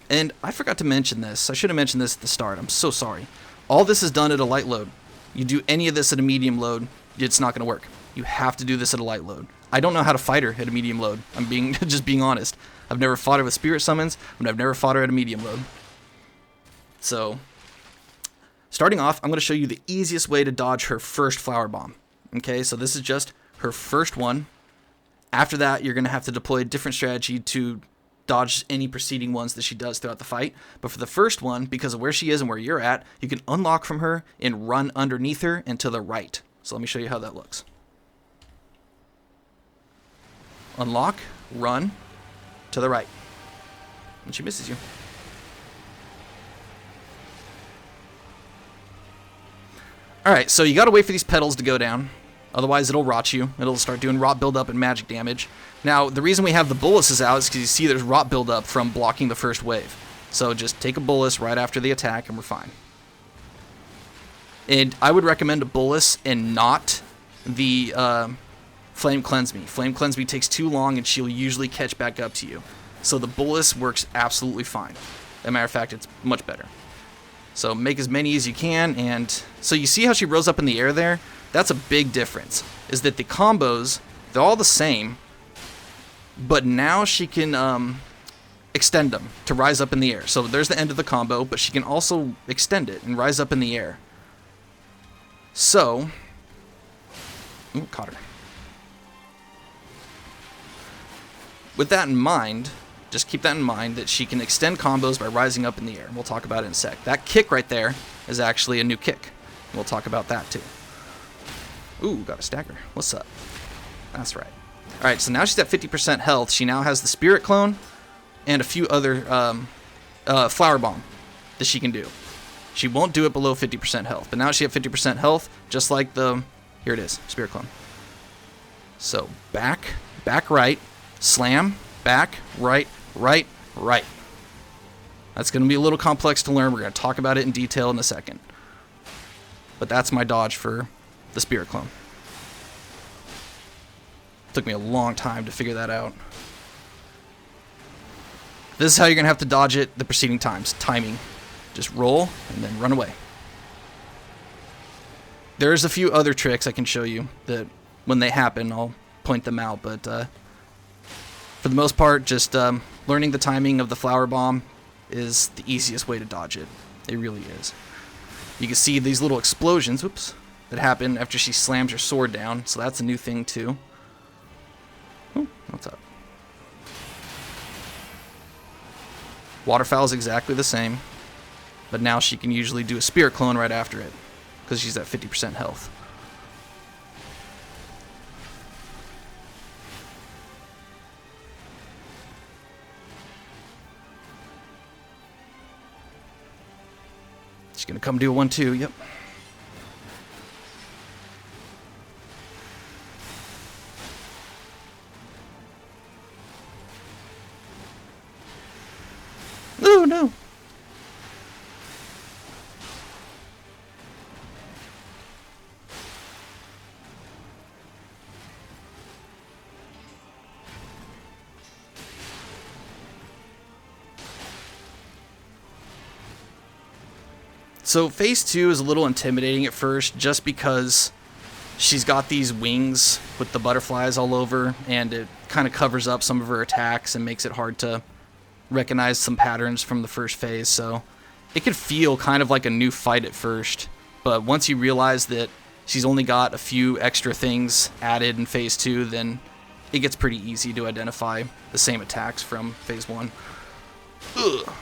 S1: And I forgot to mention this. I should have mentioned this at the start. I'm so sorry. All this is done at a light load. You do any of this at a medium load, it's not going to work. You have to do this at a light load. I don't know how to fight her at a medium load. I'm just being honest. I've never fought her with spirit summons, and I've never fought her at a medium load. So, starting off, I'm going to show you the easiest way to dodge her first flower bomb. Okay, so this is just her first one. After that, you're going to have to deploy a different strategy to dodge any preceding ones that she does throughout the fight. But for the first one, because of where she is and where you're at, you can unlock from her and run underneath her and to the right. So let me show you how that looks. Unlock, run, to the right. And she misses you. Alright, so you gotta wait for these petals to go down. Otherwise it'll rot you. It'll start doing rot buildup and magic damage. Now, the reason we have the boluses out is because you see there's rot buildup from blocking the first wave. So just take a bolus right after the attack and we're fine. And I would recommend a bolus and not the Flame Cleanse Me. Flame Cleanse Me takes too long and she'll usually catch back up to you. So the bolus works absolutely fine. As a matter of fact, it's much better. So make as many as you can, and so you see how she rose up in the air there? That's a big difference, is that the combos, they're all the same, but now she can extend them to rise up in the air. So there's the end of the combo, but she can also extend it and rise up in the air. So, ooh, caught her. With that in mind, just keep that in mind, that she can extend combos by rising up in the air. We'll talk about it in a sec. That kick right there is actually a new kick. We'll talk about that too. Ooh, got a stagger. What's up? That's right. Alright, so now she's at 50% health. She now has the Spirit Clone and a few other Flower Bomb that she can do. She won't do it below 50% health, but now she has 50% health, just like the... Here it is, Spirit Clone. So, back right, slam, back, right, right, right. That's going to be a little complex to learn. We're going to talk about it in detail in a second. But that's my dodge for the Spirit Clone. Took me a long time to figure that out. This is how you're going to have to dodge it the preceding times. Timing. Just roll and then run away. There's a few other tricks I can show you that when they happen, I'll point them out. But for the most part, just learning the timing of the Flower Bomb is the easiest way to dodge it. It really is. You can see these little explosions, whoops, that happen after she slams her sword down. So that's a new thing too. Ooh, what's up? Waterfowl is exactly the same, but now she can usually do a Spirit Clone right after it because she's at 50% health. She's gonna come do a 1-2, yep. Oh no. So phase 2 is a little intimidating at first just because she's got these wings with the butterflies all over, and it kind of covers up some of her attacks and makes it hard to recognize some patterns from the first phase. So it could feel kind of like a new fight at first, but once you realize that she's only got a few extra things added in phase 2, then it gets pretty easy to identify the same attacks from phase 1. Ugh.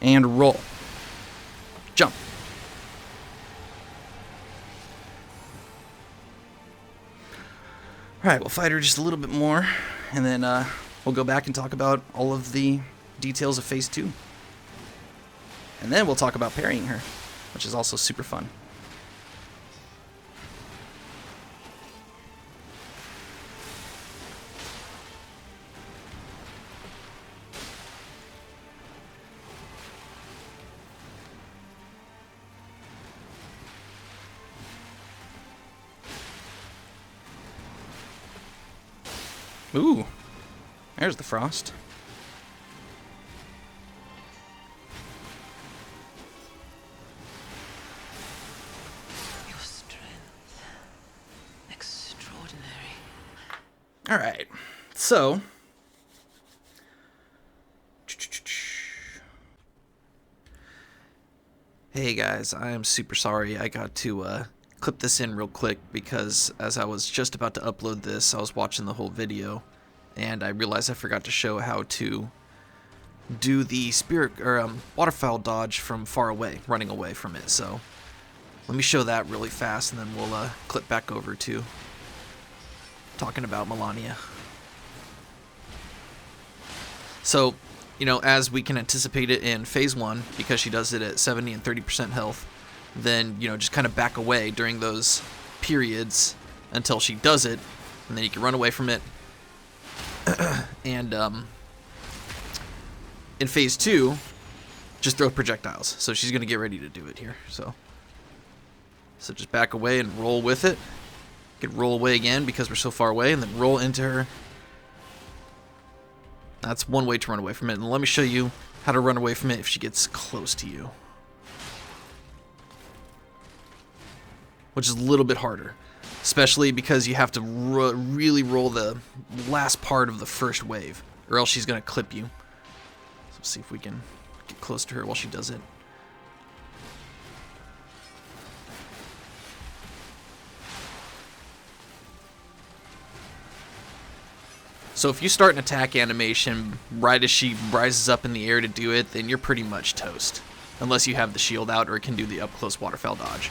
S1: And roll. Jump. Alright, we'll fight her just a little bit more, and then we'll go back and talk about all of the details of phase 2. And then we'll talk about parrying her, which is also super fun. Ooh, there's the frost.
S2: Your strength, extraordinary.
S1: All right, so hey guys, I am super sorry I got to clip this in real quick because as I was just about to upload this, I was watching the whole video and I realized I forgot to show how to do the spirit or waterfowl dodge from far away, running away from it. So let me show that really fast and then we'll clip back over to talking about Malenia. So, you know, as we can anticipate it in phase 1, because she does it at 70 and 30% health, then, you know, just kind of back away during those periods until she does it, and then you can run away from it. And in phase 2, just throw projectiles. So she's going to get ready to do it here. So just back away and roll with it. You can roll away again because we're so far away, and then roll into her. That's one way to run away from it. And let me show you how to run away from it if she gets close to you, which is a little bit harder, especially because you have to really roll the last part of the first wave, or else she's going to clip you. So let's see if we can get close to her while she does it. So if you start an attack animation right as she rises up in the air to do it, then you're pretty much toast, unless you have the shield out or can do the up-close waterfowl dodge.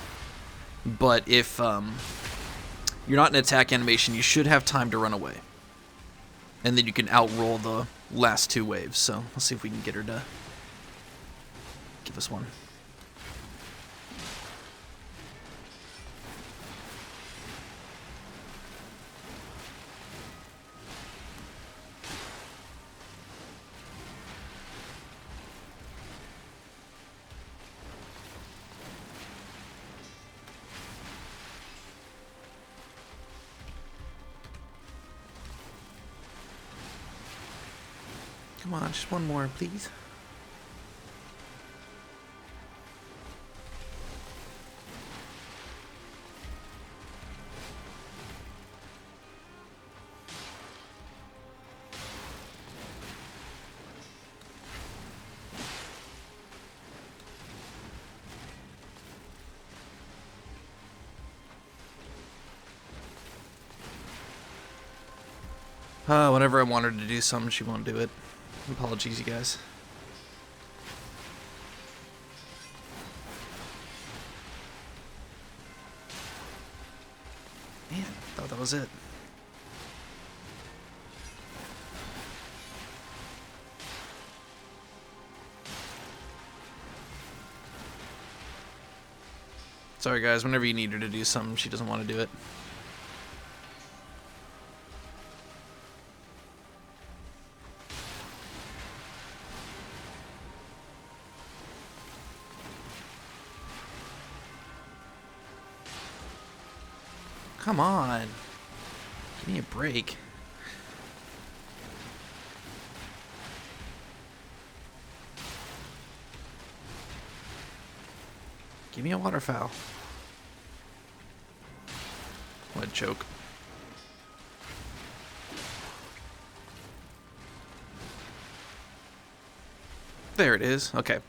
S1: But if you're not in attack animation, you should have time to run away. And then you can outroll the last 2 waves. So let's see if we can get her to give us one. Come on, just one more, please. Whenever I want her to do something, she won't do it. Apologies, you guys. Man, I thought that was it. Sorry, guys. Whenever you need her to do something, she doesn't want to do it. Come on. Give me a break. Give me a waterfowl. What a joke. There it is. Okay.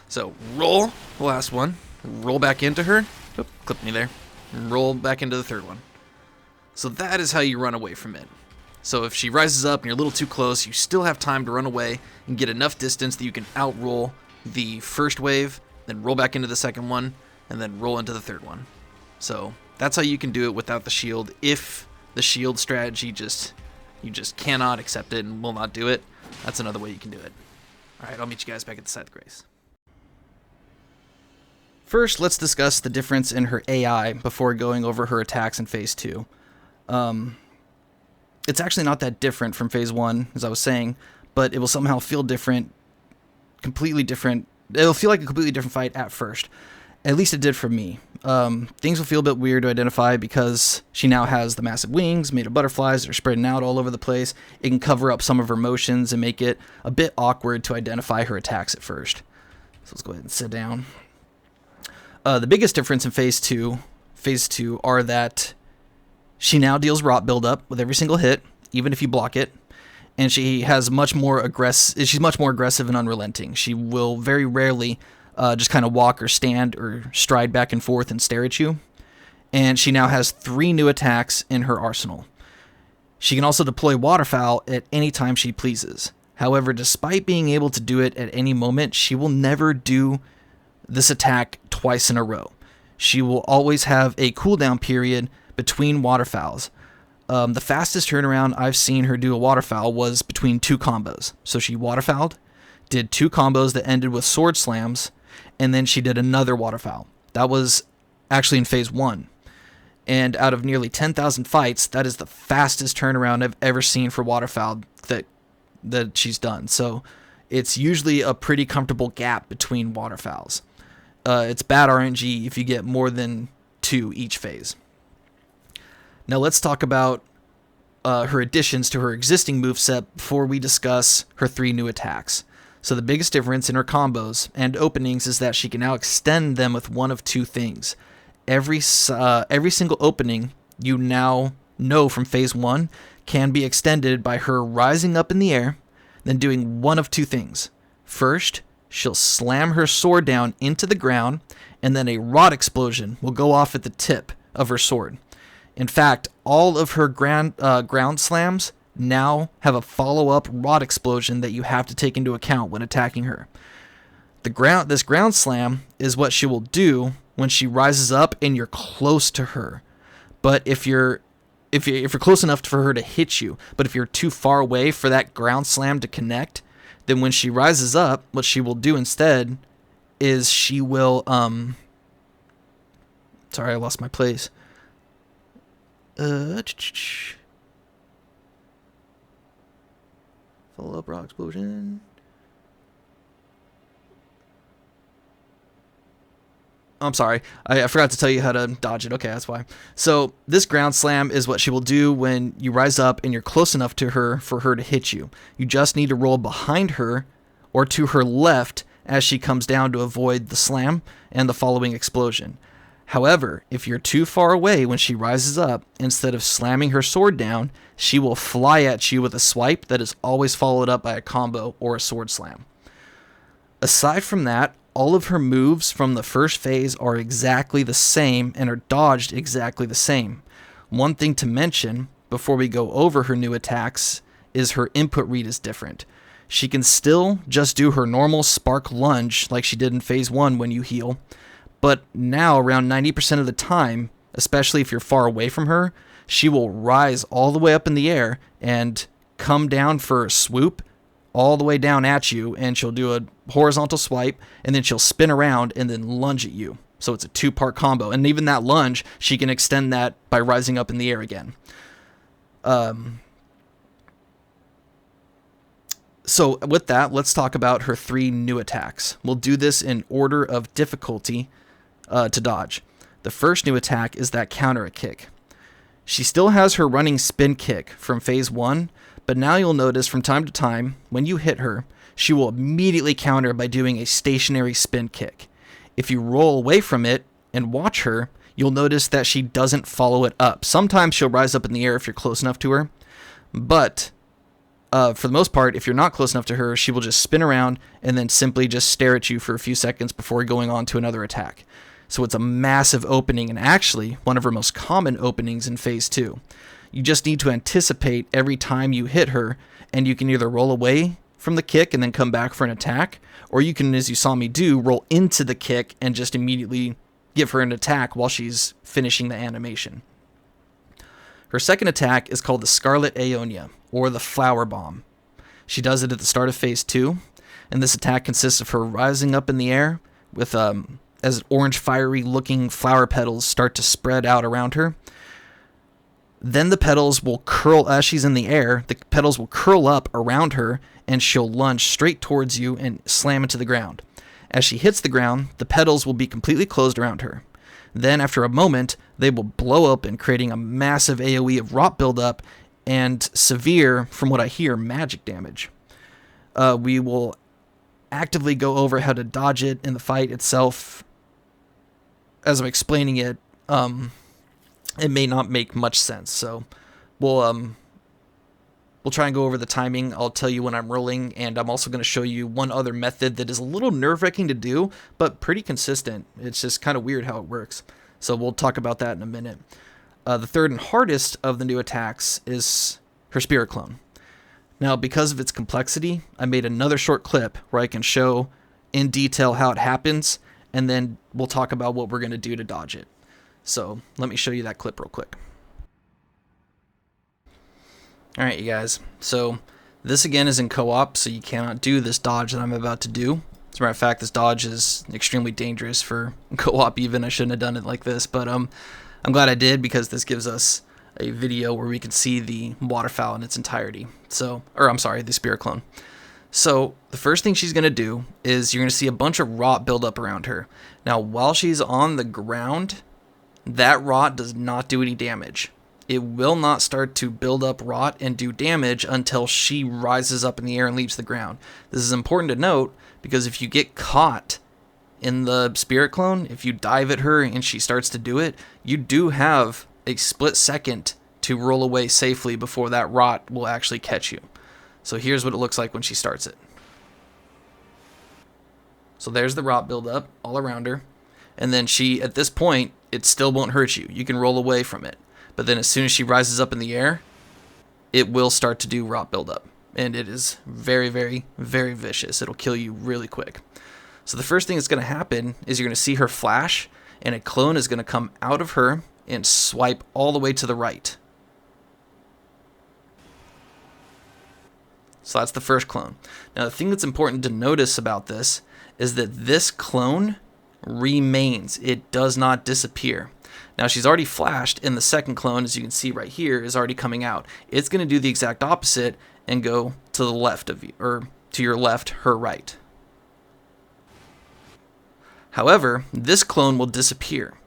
S1: So, roll the last one. Roll back into her. Oop, clip me there. And roll back into the third one. So that is how you run away from it. So if she rises up and you're a little too close, you still have time to run away and get enough distance that you can outroll the first wave, then roll back into the second one, and then roll into the third one. So that's how you can do it without the shield. If the shield strategy you just cannot accept it and will not do it, that's another way you can do it. Alright, I'll meet you guys back at the side of the grace. First, let's discuss the difference in her AI before going over her attacks in Phase 2. It's actually not that different from Phase 1, as I was saying, but it will somehow feel different, completely different. It'll feel like a completely different fight at first. At least it did for me. Things will feel a bit weird to identify because she now has the massive wings made of butterflies that are spreading out all over the place. It can cover up some of her motions and make it a bit awkward to identify her attacks at first. So let's go ahead and sit down. The biggest difference in Phase 2 are that she now deals rot buildup with every single hit, even if you block it, and she has much more she's much more aggressive and unrelenting. She will very rarely just kind of walk or stand or stride back and forth and stare at you. And she now has 3 new attacks in her arsenal. She can also deploy waterfowl at any time she pleases. However, despite being able to do it at any moment, she will never do this attack twice in a row. She will always have a cooldown period between waterfowls. The fastest turnaround I've seen her do a waterfowl was between 2 combos. So she waterfowled, did 2 combos that ended with sword slams, and then she did another waterfowl. That was actually in Phase 1. And out of nearly 10,000 fights, that is the fastest turnaround I've ever seen for waterfowl that she's done. So it's usually a pretty comfortable gap between waterfowls. It's bad RNG if you get more than 2 each phase. Now let's talk about her additions to her existing moveset before we discuss her 3 new attacks. So the biggest difference in her combos and openings is that she can now extend them with one of 2 things. Every single opening you now know from Phase 1 can be extended by her rising up in the air, then doing one of 2 things. First, she'll slam her sword down into the ground, and then a rod explosion will go off at the tip of her sword. In fact, all of her ground slams now have a follow-up rod explosion that you have to take into account when attacking her. This ground slam is what she will do when she rises up and you're close to her. But if you're close enough for her to hit you, but if you're too far away for that ground slam to connect, then when she rises up, what she will do instead is she will sorry, I lost my place. Follow up rock explosion. I'm sorry. I forgot to tell you how to dodge it. Okay, that's why. So this ground slam is what she will do when you rise up and you're close enough to her for her to hit you. You just need to roll behind her or to her left as she comes down to avoid the slam and the following explosion. However, if you're too far away when she rises up, instead of slamming her sword down, she will fly at you with a swipe that is always followed up by a combo or a sword slam. Aside from that, all of her moves from the first phase are exactly the same and are dodged exactly the same. One thing to mention before we go over her new attacks is her input read is different. She can still just do her normal spark lunge like she did in Phase 1 when you heal, but now around 90% of the time, especially if you're far away from her, she will rise all the way up in the air and come down for a swoop all the way down at you, and she'll do a horizontal swipe, and then she'll spin around and then lunge at you. So it's a 2-part combo, and even that lunge, she can extend that by rising up in the air again. So with that, let's talk about her 3 new attacks. We'll do this in order of difficulty to dodge. The first new attack is that counter kick. She still has her running spin kick from phase 1, but now you'll notice from time to time, when you hit her, she will immediately counter by doing a stationary spin kick. If you roll away from it and watch her, you'll notice that she doesn't follow it up. Sometimes she'll rise up in the air if you're close enough to her, but for the most part, if you're not close enough to her, she will just spin around and then simply just stare at you for a few seconds before going on to another attack. So it's a massive opening, and actually one of her most common openings in phase 2. You just need to anticipate every time you hit her, and you can either roll away from the kick and then come back for an attack, or you can, as you saw me do, roll into the kick and just immediately give her an attack while she's finishing the animation. Her second attack is called the Scarlet Aeonia, or the Flower Bomb. She does it at the start of phase 2, and this attack consists of her rising up in the air with as orange fiery looking flower petals start to spread out around her. Then the petals will curl, as she's in the air, the petals will curl up around her, and she'll lunge straight towards you and slam into the ground. As she hits the ground, the petals will be completely closed around her. Then, after a moment, they will blow open, creating a massive AoE of rot buildup and severe, from what I hear, magic damage. We will actively go over how to dodge it in the fight itself. As I'm explaining it, it may not make much sense, so we'll try and go over the timing. I'll tell you when I'm rolling, and I'm also going to show you one other method that is a little nerve-wracking to do, but pretty consistent. It's just kind of weird how it works, so we'll talk about that in a minute. The third and hardest of the new attacks is her Spirit Clone. Now, because of its complexity, I made another short clip where I can show in detail how it happens, and then we'll talk about what we're going to do to dodge it. So let me show you that clip real quick. Alright, you guys. So this again is in co-op, so you cannot do this dodge that I'm about to do. As a matter of fact, this dodge is extremely dangerous for co-op even. I shouldn't have done it like this, but I'm glad I did, because this gives us a video where we can see the waterfowl in its entirety. The Spirit Clone. So the first thing she's going to do is you're going to see a bunch of rot build up around her. Now, while she's on the ground, that rot does not do any damage. It will not start to build up rot and do damage until she rises up in the air and leaves the ground. This is important to note, because if you get caught in the Spirit Clone, if you dive at her and she starts to do it, you do have a split second to roll away safely before that rot will actually catch you. So here's what it looks like when she starts it. So there's the rot buildup all around her. And then she, at this point, it still won't hurt you. You can roll away from it. But then as soon as she rises up in the air, it will start to do rot buildup. And it is very, very, very vicious. It'll kill you really quick. So the first thing that's going to happen is you're going to see her flash, and a clone is going to come out of her and swipe all the way to the right. So that's the first clone. Now, the thing that's important to notice about this is that this clone remains. It does not disappear. Now, she's already flashed, and the second clone, as you can see right here, is already coming out. It's going to do the exact opposite and go to the left of you, or to your left, her right. However, this clone will disappear.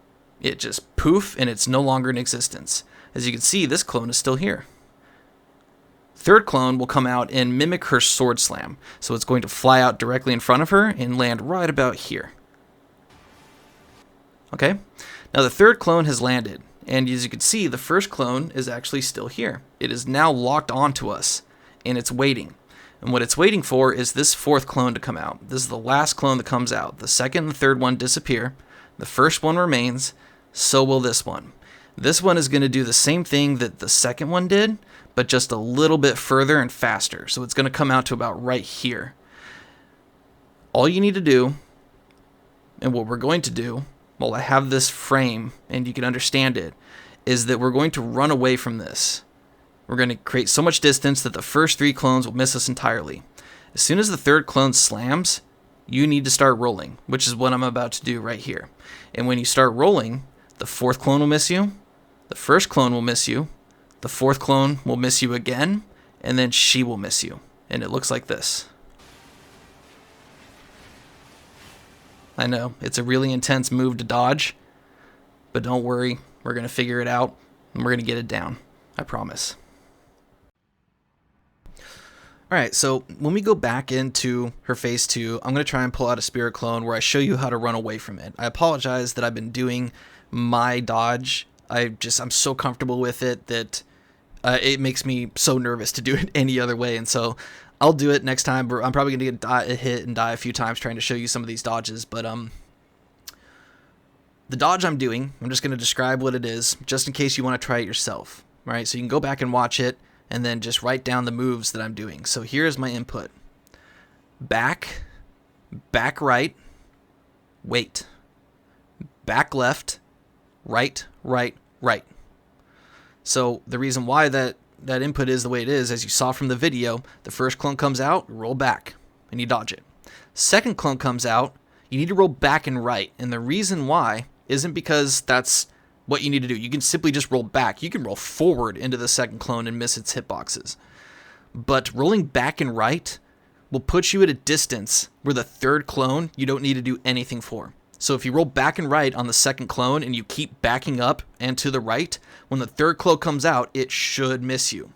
S1: It just poof, and it's no longer in existence. As you can see, this clone is still here. Third clone will come out and mimic her sword slam. So it's going to fly out directly in front of her and land right about here. Okay? Now the third clone has landed. And as you can see, the first clone is actually still here. It is now locked onto us, and it's waiting. And what it's waiting for is this fourth clone to come out. This is the last clone that comes out. The second and the third one disappear. The first one remains. So will this one. This one is going to do the same thing that the second one did, but just a little bit further and faster. So it's going to come out to about right here. All you need to do, and what we're going to do, while I have this frame and you can understand it, is that we're going to run away from this. We're going to create so much distance that the first three clones will miss us entirely. As soon as the third clone slams, you need to start rolling, which is what I'm about to do right here. And when you start rolling, the fourth clone will miss you, the first clone will miss you, the fourth clone will miss you again, and then she will miss you. And it looks like this. I know, it's a really intense move to dodge, but don't worry, we're going to figure it out. and we're going to get it down. I promise. Alright, so when we go back into her phase 2, I'm going to try and pull out a spirit clone where I show you how to run away from it. I apologize that I've been doing my dodge. I'm so comfortable with it that it makes me so nervous to do it any other way, and so I'll do it next time. I'm probably going to get hit and die a few times trying to show you some of these dodges, but the dodge I'm doing, I'm just going to describe what it is, just in case you want to try it yourself. Alright, so you can go back and watch it, and then just write down the moves that I'm doing. So here's my input. Back, back right, wait. Back left, right, right, right. So the reason why that input is the way it is, as you saw from the video, the first clone comes out, roll back, and you dodge it. Second clone comes out, you need to roll back and right. And the reason why isn't because that's what you need to do. You can simply just roll back. You can roll forward into the second clone and miss its hitboxes. But rolling back and right will put you at a distance where the third clone you don't need to do anything for. So if you roll back and right on the second clone and you keep backing up and to the right, when the third clone comes out, it should miss you.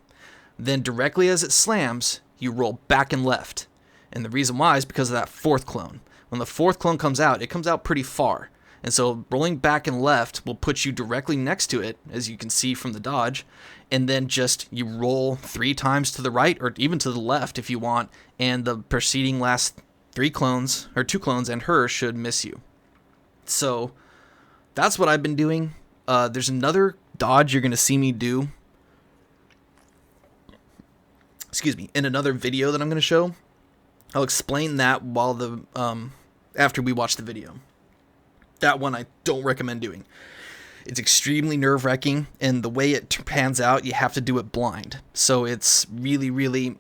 S1: Then directly as it slams, you roll back and left. And the reason why is because of that fourth clone. When the fourth clone comes out, it comes out pretty far. And so rolling back and left will put you directly next to it, as you can see from the dodge, and then just you roll 3 times to the right or even to the left if you want, and the preceding last 3 clones, or 2 clones and her, should miss you. So that's what I've been doing. There's another dodge you're going to see me do, in another video that I'm going to show. I'll explain that while after we watch the video. That one I don't recommend doing. It's extremely nerve-wracking, and the way it pans out, you have to do it blind. So it's really, really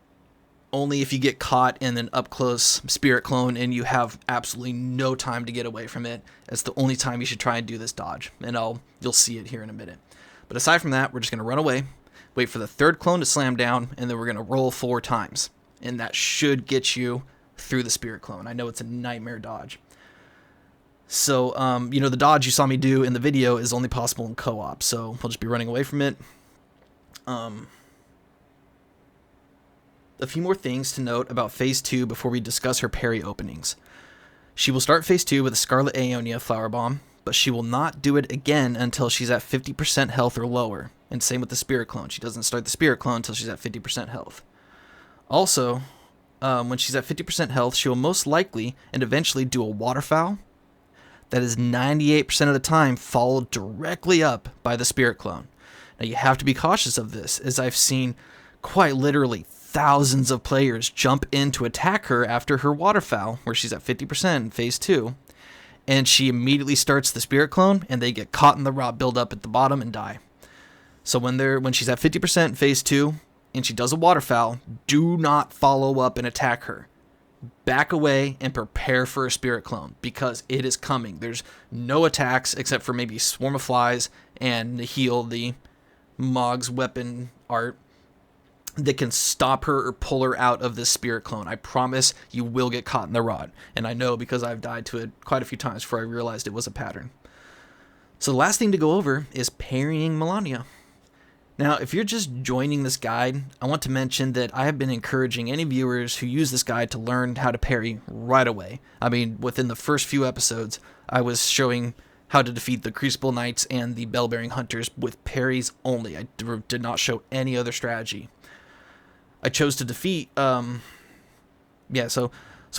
S1: only if you get caught in an up-close spirit clone and you have absolutely no time to get away from it. That's the only time you should try and do this dodge, and you'll see it here in a minute. But aside from that, we're just going to run away, wait for the third clone to slam down, and then we're going to roll 4 times. And that should get you through the spirit clone. I know it's a nightmare dodge. So, the dodge you saw me do in the video is only possible in co-op, so we'll just be running away from it. A few more things to note about Phase 2 before we discuss her parry openings. She will start Phase 2 with a Scarlet Aeonia Flower Bomb, but she will not do it again until she's at 50% health or lower, and same with the Spirit Clone. She doesn't start the Spirit Clone until she's at 50% health. Also, when she's at 50% health, she will most likely and eventually do a waterfowl. That is 98% of the time followed directly up by the Spirit Clone. Now you have to be cautious of this, as I've seen quite literally thousands of players jump in to attack her after her waterfowl, where she's at 50% in Phase 2, and she immediately starts the Spirit Clone, and they get caught in the rot buildup at the bottom and die. So when she's at 50% in Phase 2, and she does a waterfowl, do not follow up and attack her. Back away and prepare for a Spirit Clone, because it is coming. There's no attacks except for maybe Swarm of Flies and Heal, the Mog's weapon art, that can stop her or pull her out of this Spirit Clone. I promise you will get caught in the rot. And I know because I've died to it quite a few times before I realized it was a pattern. So the last thing to go over is parrying Malenia. Now, if you're just joining this guide, I want to mention that I have been encouraging any viewers who use this guide to learn how to parry right away. I mean, within the first few episodes, I was showing how to defeat the Crucible Knights and the Bell-Bearing Hunters with parries only. I did not show any other strategy. I chose to defeat, so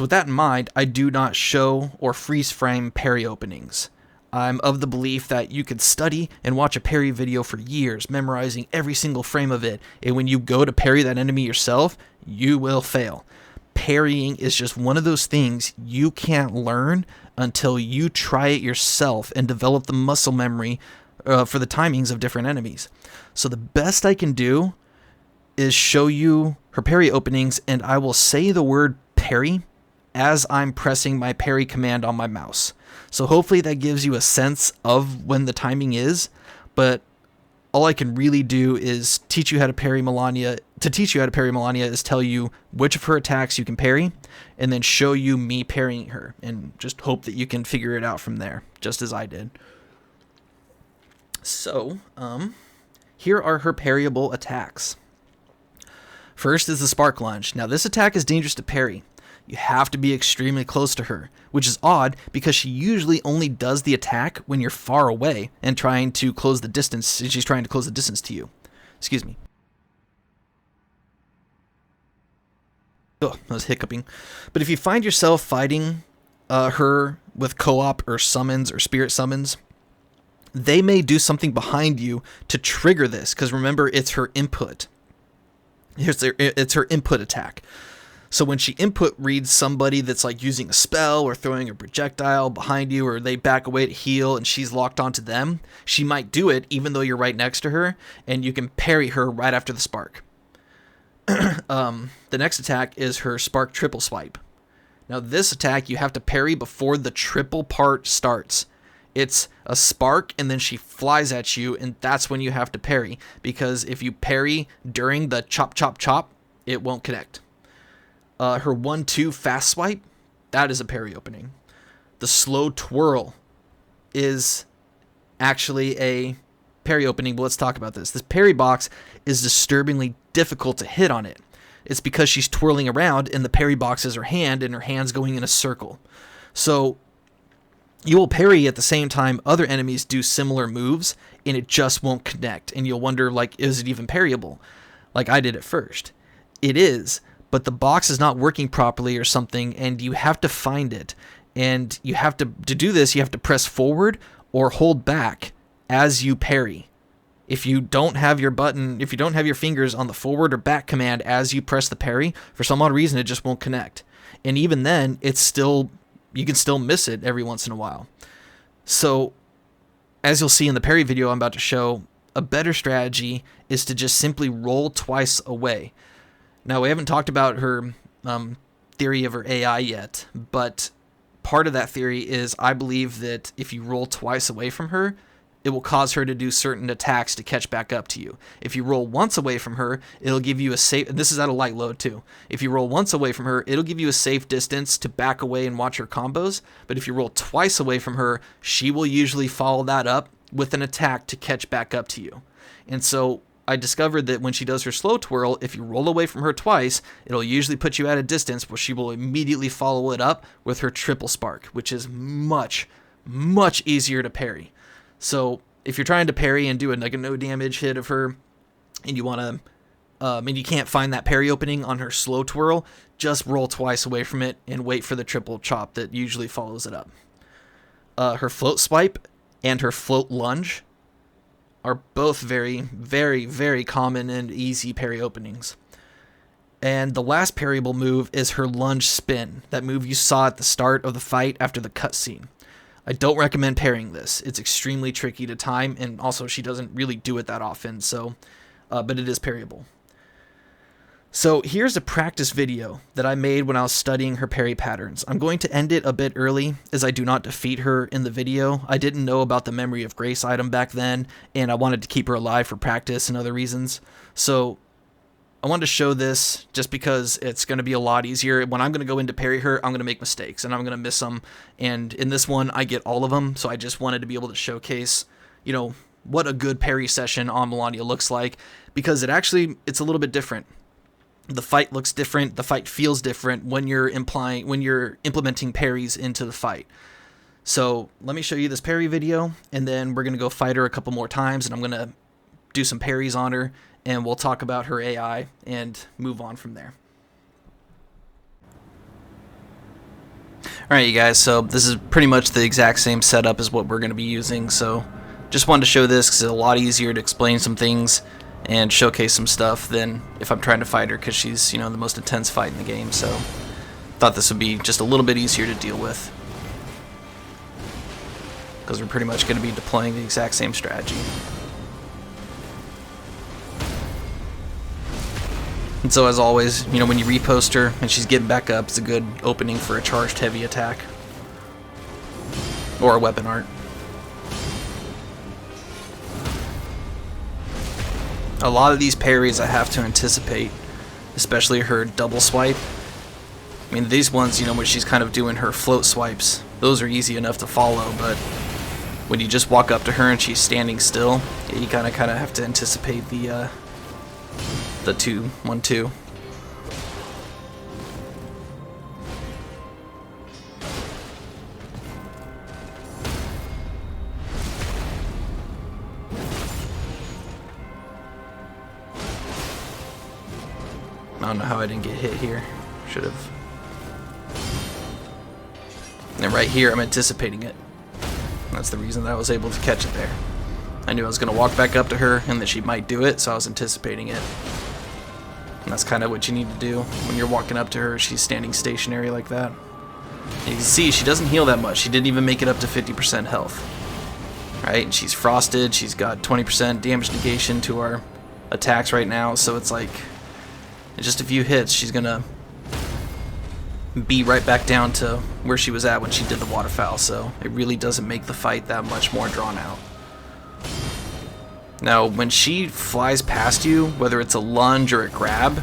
S1: with that in mind, I do not show or freeze frame parry openings. I'm of the belief that you could study and watch a parry video for years, memorizing every single frame of it, and when you go to parry that enemy yourself, you will fail. Parrying is just one of those things you can't learn until you try it yourself and develop the muscle memory for the timings of different enemies. So the best I can do is show you her parry openings, and I will say the word parry as I'm pressing my parry command on my mouse. So hopefully that gives you a sense of when the timing is, but all I can really do is teach you how to parry Malenia. To teach you how to parry Malenia is tell you which of her attacks you can parry, and then show you me parrying her, and just hope that you can figure it out from there, just as I did. So, here are her parryable attacks. First is the Spark Lunge. Now this attack is dangerous to parry. You have to be extremely close to her, which is odd because she usually only does the attack when you're far away and trying to close the distance. She's trying to close the distance to you. Excuse me. Oh, I was hiccuping. But if you find yourself fighting her with co-op or summons or spirit summons, they may do something behind you to trigger this, because remember, it's her input. It's her input attack. So when she input reads somebody that's like using a spell or throwing a projectile behind you, or they back away to heal and she's locked onto them, she might do it even though you're right next to her, and you can parry her right after the spark. The next attack is her Spark Triple Swipe. Now this attack you have to parry before the triple part starts. It's a spark and then she flies at you, and that's when you have to parry, because if you parry during the chop chop chop, it won't connect. Her 1-2 fast swipe, that is a parry opening. The slow twirl is actually a parry opening, but let's talk about this. This parry box is disturbingly difficult to hit on it. It's because she's twirling around and the parry box is her hand, and her hand's going in a circle. So you will parry at the same time other enemies do similar moves, and it just won't connect. And you'll wonder, like, is it even parryable? Like I did at first. It is, but the box is not working properly or something, and you have to find it. And you have to do this, you have to press forward or hold back as you parry. If you don't have your button, if you don't have your fingers on the forward or back command as you press the parry, for some odd reason it just won't connect. And even then, it's still, you can still miss it every once in a while. So, as you'll see in the parry video I'm about to show, a better strategy is to just simply roll twice away. Now, we haven't talked about her theory of her AI yet, but part of that theory is I believe that if you roll twice away from her, it will cause her to do certain attacks to catch back up to you. If you roll once away from her, it'll give you a safe, and this is at a light load too. If you roll once away from her, it'll give you a safe distance to back away and watch her combos. But if you roll twice away from her, she will usually follow that up with an attack to catch back up to you. And so I discovered that when she does her slow twirl, if you roll away from her twice, it'll usually put you at a distance, but she will immediately follow it up with her triple spark, which is much, much easier to parry. So if you're trying to parry and do like a no damage hit of her, and you want to, and you can't find that parry opening on her slow twirl, just roll twice away from it and wait for the triple chop that usually follows it up. Her float swipe and her float lunge are both very, very, very common and easy parry openings. And the last parryable move is her lunge spin, that move you saw at the start of the fight after the cutscene. I don't recommend parrying this. It's extremely tricky to time, and also she doesn't really do it that often, so, but it is parryable. So here's a practice video that I made when I was studying her parry patterns. I'm going to end it a bit early, as I do not defeat her in the video. I didn't know about the Memory of Grace item back then, and I wanted to keep her alive for practice and other reasons. So I wanted to show this just because it's going to be a lot easier. When I'm going to go in to parry her, I'm going to make mistakes, and I'm going to miss them. And in this one, I get all of them, so I just wanted to be able to showcase, you know, what a good parry session on Malenia looks like, because it's a little bit different. The fight looks different, the fight feels different when you're implementing parries into the fight. So let me show you this parry video, and then we're going to go fight her a couple more times, and I'm going to do some parries on her, and we'll talk about her AI and move on from there. Alright, you guys, so this is pretty much the exact same setup as what we're going to be using, so just wanted to show this because it's a lot easier to explain some things and showcase some stuff than if I'm trying to fight her, because she's, you know, the most intense fight in the game, so thought this would be just a little bit easier to deal with, because we're pretty much going to be deploying the exact same strategy. And so as always, you know, when you repost her and she's getting back up, it's a good opening for a charged heavy attack. Or a weapon art. A lot of these parries I have to anticipate, especially her double swipe. I mean, these ones, you know, where she's kind of doing her float swipes, those are easy enough to follow, but when you just walk up to her and she's standing still, you kind of have to anticipate the 2-1-2. I don't know how I didn't get hit here. Should have. And right here, I'm anticipating it. That's the reason that I was able to catch it there. I knew I was going to walk back up to her and that she might do it, so I was anticipating it. And that's kind of what you need to do when you're walking up to her. She's standing stationary like that. And you can see she doesn't heal that much. She didn't even make it up to 50% health. Right? And she's frosted. She's got 20% damage negation to our attacks right now, so it's like in just a few hits, she's going to be right back down to where she was at when she did the waterfowl, so it really doesn't make the fight that much more drawn out. Now, when she flies past you, whether it's a lunge or a grab,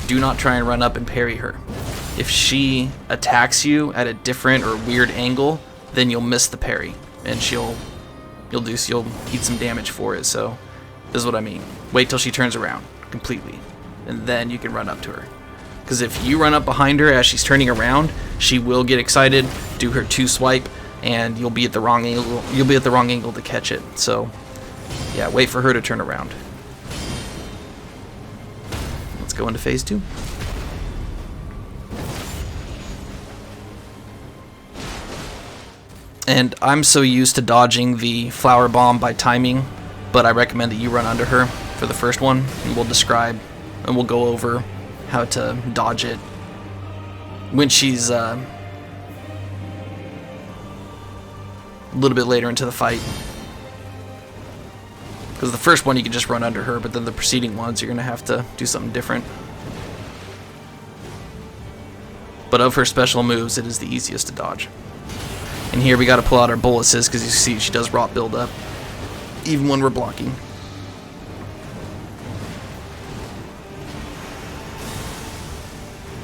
S1: do not try and run up and parry her. If she attacks you at a different or weird angle, then you'll miss the parry, and you'll eat some damage for it. So this is what I mean. Wait till she turns around completely, and then you can run up to her. Because if you run up behind her as she's turning around, she will get excited, do her 2 swipe, and you'll be at the wrong angle. You'll be at the wrong angle to catch it. So yeah, wait for her to turn around. Let's go into phase 2. And I'm so used to dodging the flower bomb by timing, but I recommend that you run under her for the first one, and we'll describe and we'll go over how to dodge it when she's a little bit later into the fight. Because the first one you can just run under her, but then the preceding ones you're going to have to do something different. But of her special moves, it is the easiest to dodge. And here we got to pull out our boluses because you see she does rot build up even when we're blocking.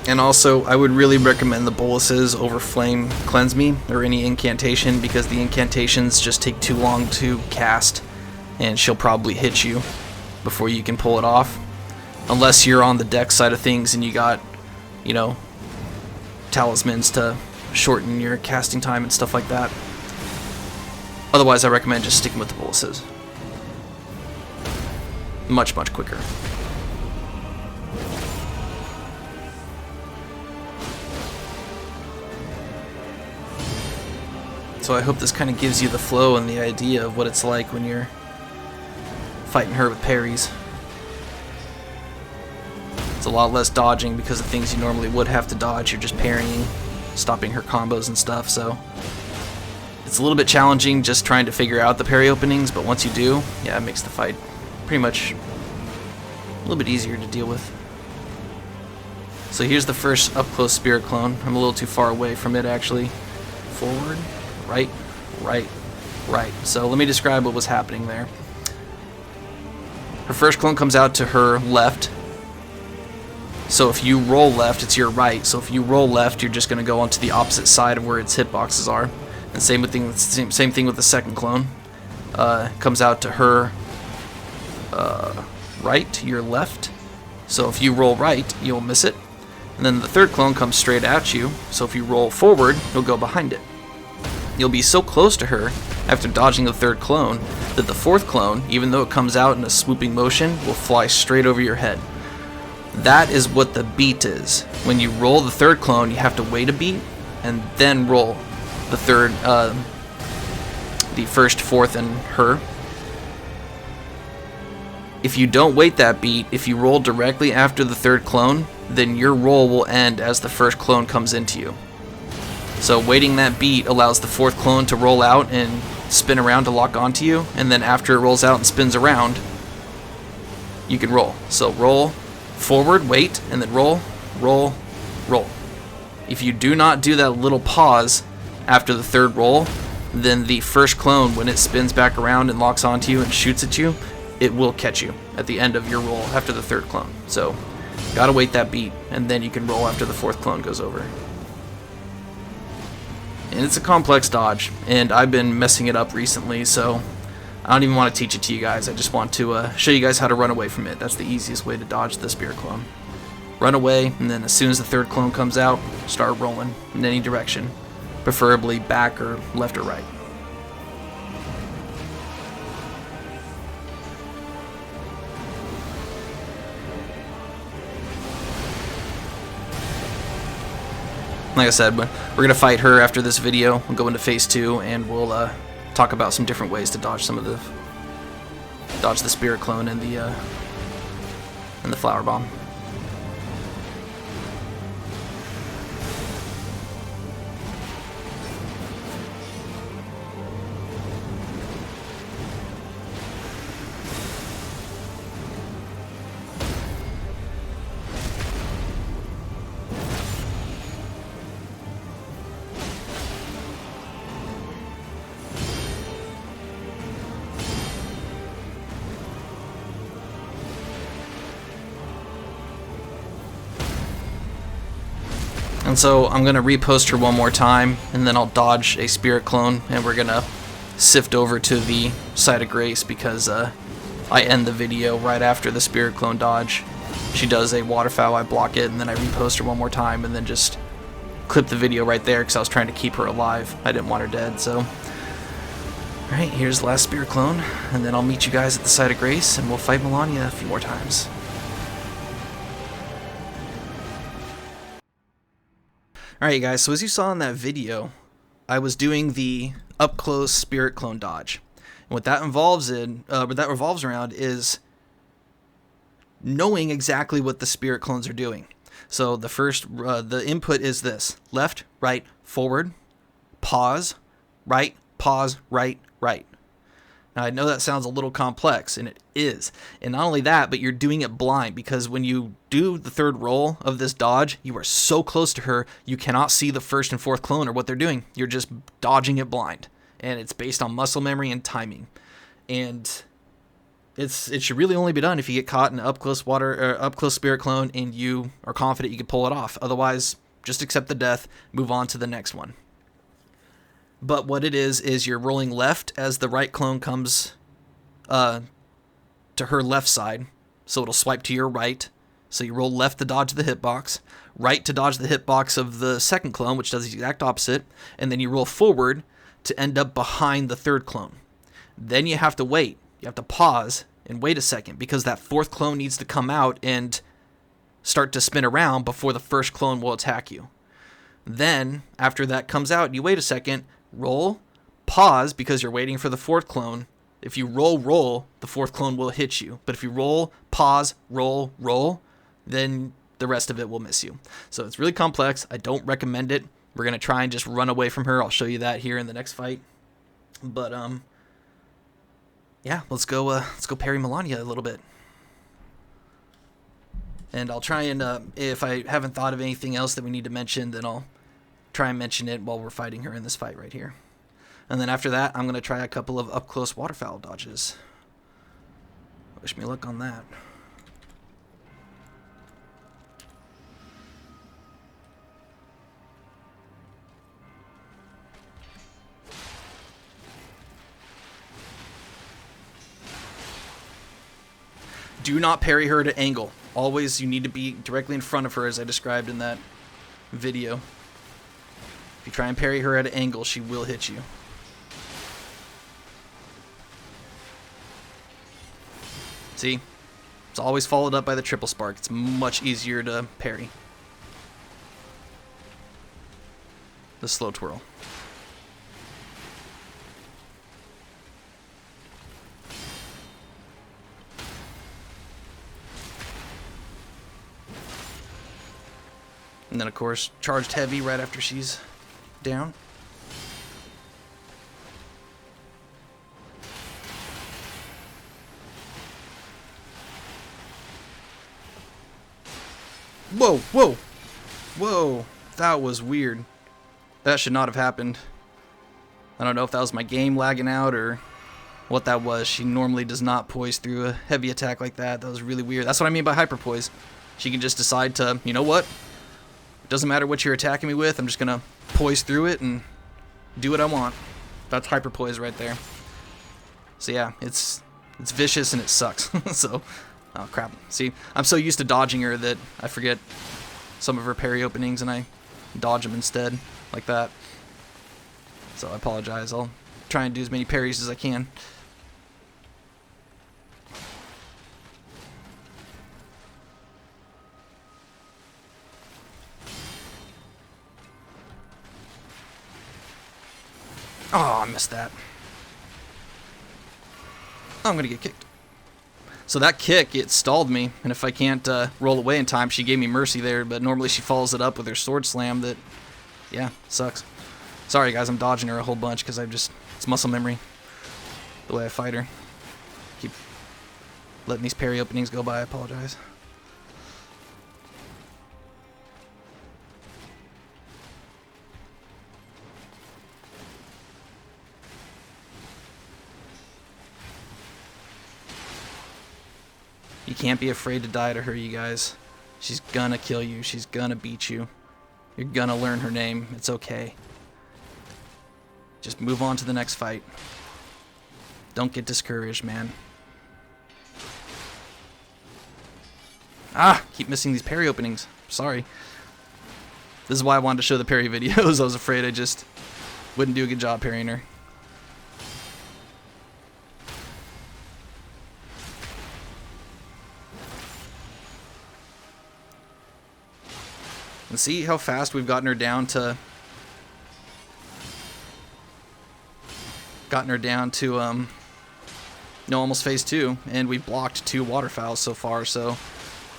S1: And also, I would really recommend the boluses over Flame Cleanse Me or any incantation, because the incantations just take too long to cast, and she'll probably hit you before you can pull it off. Unless you're on the deck side of things and you got, you know, talismans to shorten your casting time and stuff like that. Otherwise, I recommend just sticking with the boluses. Much, much quicker. So I hope this kind of gives you the flow and the idea of what it's like when you're fighting her with parries. It's a lot less dodging because of things you normally would have to dodge. You're just parrying, stopping her combos and stuff, so it's a little bit challenging just trying to figure out the parry openings, but once you do, yeah, it makes the fight pretty much a little bit easier to deal with. So here's the first up-close spirit clone. I'm a little too far away from it, actually. Forward, right, right, right. So let me describe what was happening there. Her first clone comes out to her left. So if you roll left, it's your right. So if you roll left, you're just going to go onto the opposite side of where its hitboxes are. And same thing with the second clone. Comes out to her right, your left. So if you roll right, you'll miss it. And then the third clone comes straight at you. So if you roll forward, you'll go behind it. You'll be so close to her after dodging the third clone that the fourth clone, even though it comes out in a swooping motion, will fly straight over your head. That is what the beat is. When you roll the third clone, you have to wait a beat and then roll the third, the first, fourth, and her. If you don't wait that beat, if you roll directly after the third clone, then your roll will end as the first clone comes into you. So waiting that beat allows the fourth clone to roll out and spin around to lock onto you, and then after it rolls out and spins around, you can roll. So roll forward, wait, and then roll, roll, roll. If you do not do that little pause after the third roll, then the first clone, when it spins back around and locks onto you and shoots at you, it will catch you at the end of your roll after the third clone. So gotta wait that beat, and then you can roll after the fourth clone goes over. And it's a complex dodge, and I've been messing it up recently, so I don't even want to teach it to you guys. I just want to show you guys how to run away from it. That's the easiest way to dodge the spirit clone. Run away, and then as soon as the third clone comes out, start rolling in any direction, preferably back or left or right. Like I said, we're going to fight her after this video. We'll go into phase 2, and we'll talk about some different ways to dodge the spirit clone and the flower bomb. And so I'm going to repost her one more time, and then I'll dodge a spirit clone, and we're going to sift over to the site of grace because I end the video right after the spirit clone dodge. She does a waterfowl, I block it, and then I repost her one more time, and then just clip the video right there because I was trying to keep her alive. I didn't want her dead, so... Alright, here's the last spirit clone, and then I'll meet you guys at the site of grace, and we'll fight Malenia a few more times. Alright guys, so as you saw in that video, I was doing the up-close spirit clone dodge. And what that revolves around is knowing exactly what the spirit clones are doing. So the input is this: left, right, forward, pause, right, right. Now I know that sounds a little complex, and it is. And not only that, but you're doing it blind, because when you do the third roll of this dodge, you are so close to her, you cannot see the first and fourth clone or what they're doing. You're just dodging it blind. And it's based on muscle memory and timing. And it should really only be done if you get caught in an up-close spirit clone and you are confident you can pull it off. Otherwise, just accept the death, move on to the next one. But what it is you're rolling left as the right clone comes to her left side. So it'll swipe to your right. So you roll left to dodge the hitbox, right to dodge the hitbox of the second clone, which does the exact opposite, and then you roll forward to end up behind the third clone. Then you have to wait. You have to pause and wait a second, because that fourth clone needs to come out and start to spin around before the first clone will attack you. Then, after that comes out, you wait a second, roll, pause, because you're waiting for the fourth clone. If you roll, the fourth clone will hit you. But if you roll, pause, roll, then the rest of it will miss you. So it's really complex. I don't recommend it. We're going to try and just run away from her. I'll show you that here in the next fight. But, yeah, let's go parry Malenia a little bit. And I'll try and, if I haven't thought of anything else that we need to mention, then I'll try and mention it while we're fighting her in this fight right here. And then after that, I'm going to try a couple of up-close waterfowl dodges. Wish me luck on that. Do not parry her at an angle. Always, you need to be directly in front of her, as I described in that video. If you try and parry her at an angle, she will hit you. See? It's always followed up by the triple spark. It's much easier to parry. The slow twirl. And then, of course, charged heavy right after she's down. Whoa, whoa, whoa. That was weird. That should not have happened. I don't know if that was my game lagging out or what that was. She normally does not poise through a heavy attack like that. That was really weird. That's what I mean by hyper poise. She can just decide to, you know what? It doesn't matter what you're attacking me with. I'm just going to poise through it and do what I want. That's hyper poise right there. So yeah, it's vicious and it sucks. So, oh crap. See, I'm so used to dodging her that I forget some of her parry openings and I dodge them instead, like that. So I apologize. I'll try and do as many parries as I can. Oh, I missed that. I'm gonna get kicked. So that kick, it stalled me, and if I can't roll away in time, she gave me mercy there, but normally she follows it up with her sword slam that, yeah, sucks. Sorry guys, I'm dodging her a whole bunch because it's muscle memory, the way I fight her. Keep letting these parry openings go by, I apologize. You can't be afraid to die to her, you guys. She's gonna kill you. She's gonna beat you. You're gonna learn her name. It's okay. Just move on to the next fight. Don't get discouraged, man. Ah! Keep missing these parry openings. Sorry. This is why I wanted to show the parry videos. I was afraid I just wouldn't do a good job parrying her. And see how fast we've gotten her down to almost phase 2, and we've blocked 2 waterfowls so far, so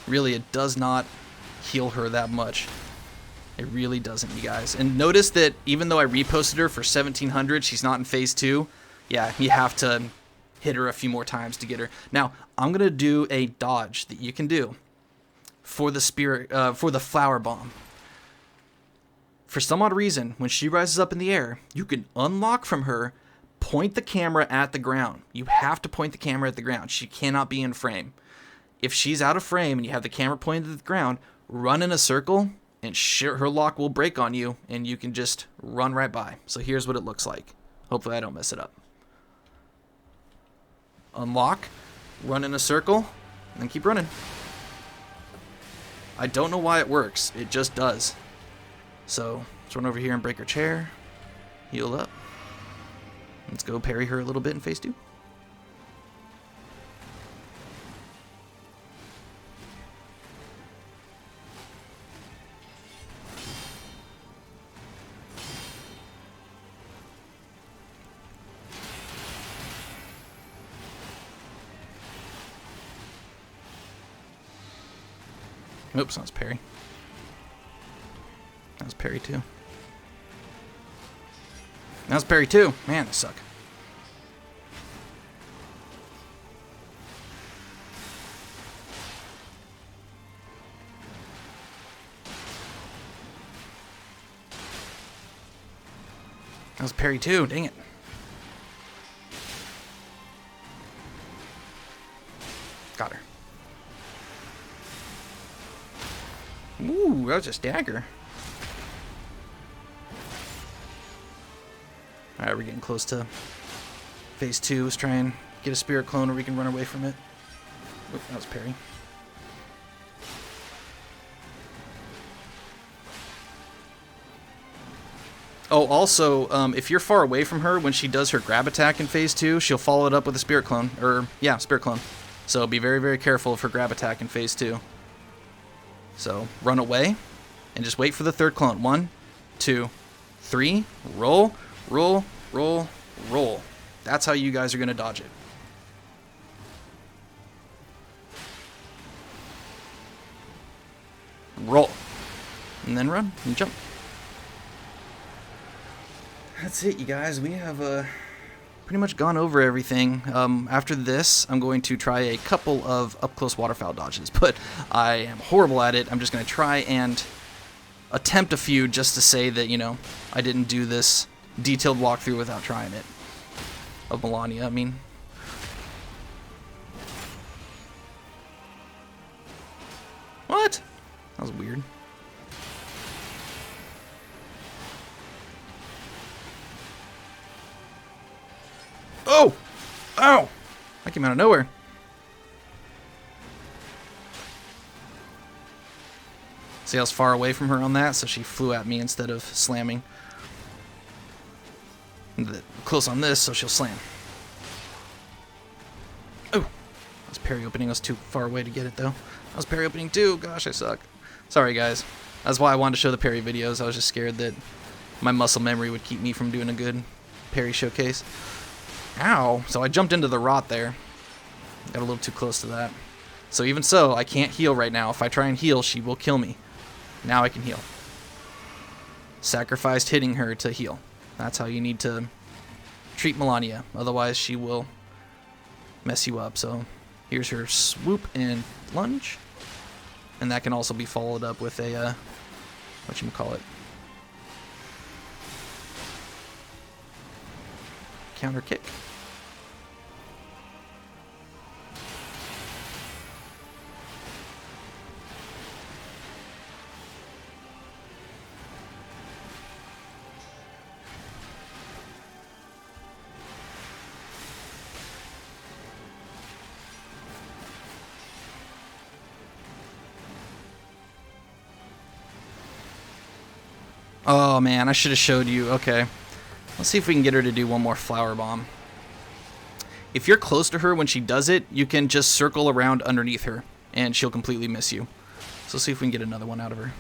S1: really it does not heal her that much. It really doesn't, you guys. And notice that even though I reposted her for 1700, she's not in phase 2. Yeah, you have to hit her a few more times to get her. Now, I'm gonna do a dodge that you can do for the flower bomb. For some odd reason, when she rises up in the air, you can unlock from her, point the camera at the ground. You have to point the camera at the ground. She cannot be in frame. If she's out of frame and you have the camera pointed at the ground, run in a circle and her lock will break on you and you can just run right by. So here's what it looks like. Hopefully I don't mess it up. Unlock, run in a circle, and then keep running. I don't know why it works. It just does. So let's run over here and break her chair. Heal up. Let's go parry her a little bit in phase 2. Oops, that was parry. That was parry too. That was parry too. Man, they suck. That was parry too. Dang it. Got her. Ooh, that was just dagger. Alright, we're getting close to phase 2. Let's try and get a spirit clone where we can run away from it. Oop, that was parry. Oh, also, if you're far away from her when she does her grab attack in phase 2, she'll follow it up with a spirit clone. Or, yeah, spirit clone. So be very, very careful of her grab attack in phase 2. So run away and just wait for the third clone. 1, 2, 3, roll, roll, roll, roll. That's how you guys are going to dodge it. Roll. And then run and jump. That's it, you guys. We have pretty much gone over everything. After this, I'm going to try a couple of up-close waterfowl dodges, but I am horrible at it. I'm just going to try and attempt a few just to say that, you know, I didn't do this detailed walkthrough without trying it. Of Malenia, I mean. What? That was weird. Oh! I came out of nowhere. See, I was far away from her on that, so she flew at me instead of slamming. Close on this, so she'll slam. Oh! I was parry opening. I was too far away to get it, though. I was parry opening, too. Gosh, I suck. Sorry, guys. That's why I wanted to show the parry videos. I was just scared that my muscle memory would keep me from doing a good parry showcase. Ow! So I jumped into the rot there. Got a little too close to that. So even so, I can't heal right now. If I try and heal, she will kill me. Now I can heal. Sacrificed hitting her to heal. That's how you need to treat Malenia. Otherwise, she will mess you up. So here's her swoop and lunge. And that can also be followed up with a, whatchamacallit? Counter kick. Oh man, I should have showed you. Okay. Let's see if we can get her to do one more flower bomb. If you're close to her when she does it, you can just circle around underneath her, and she'll completely miss you. So let's see if we can get another one out of her.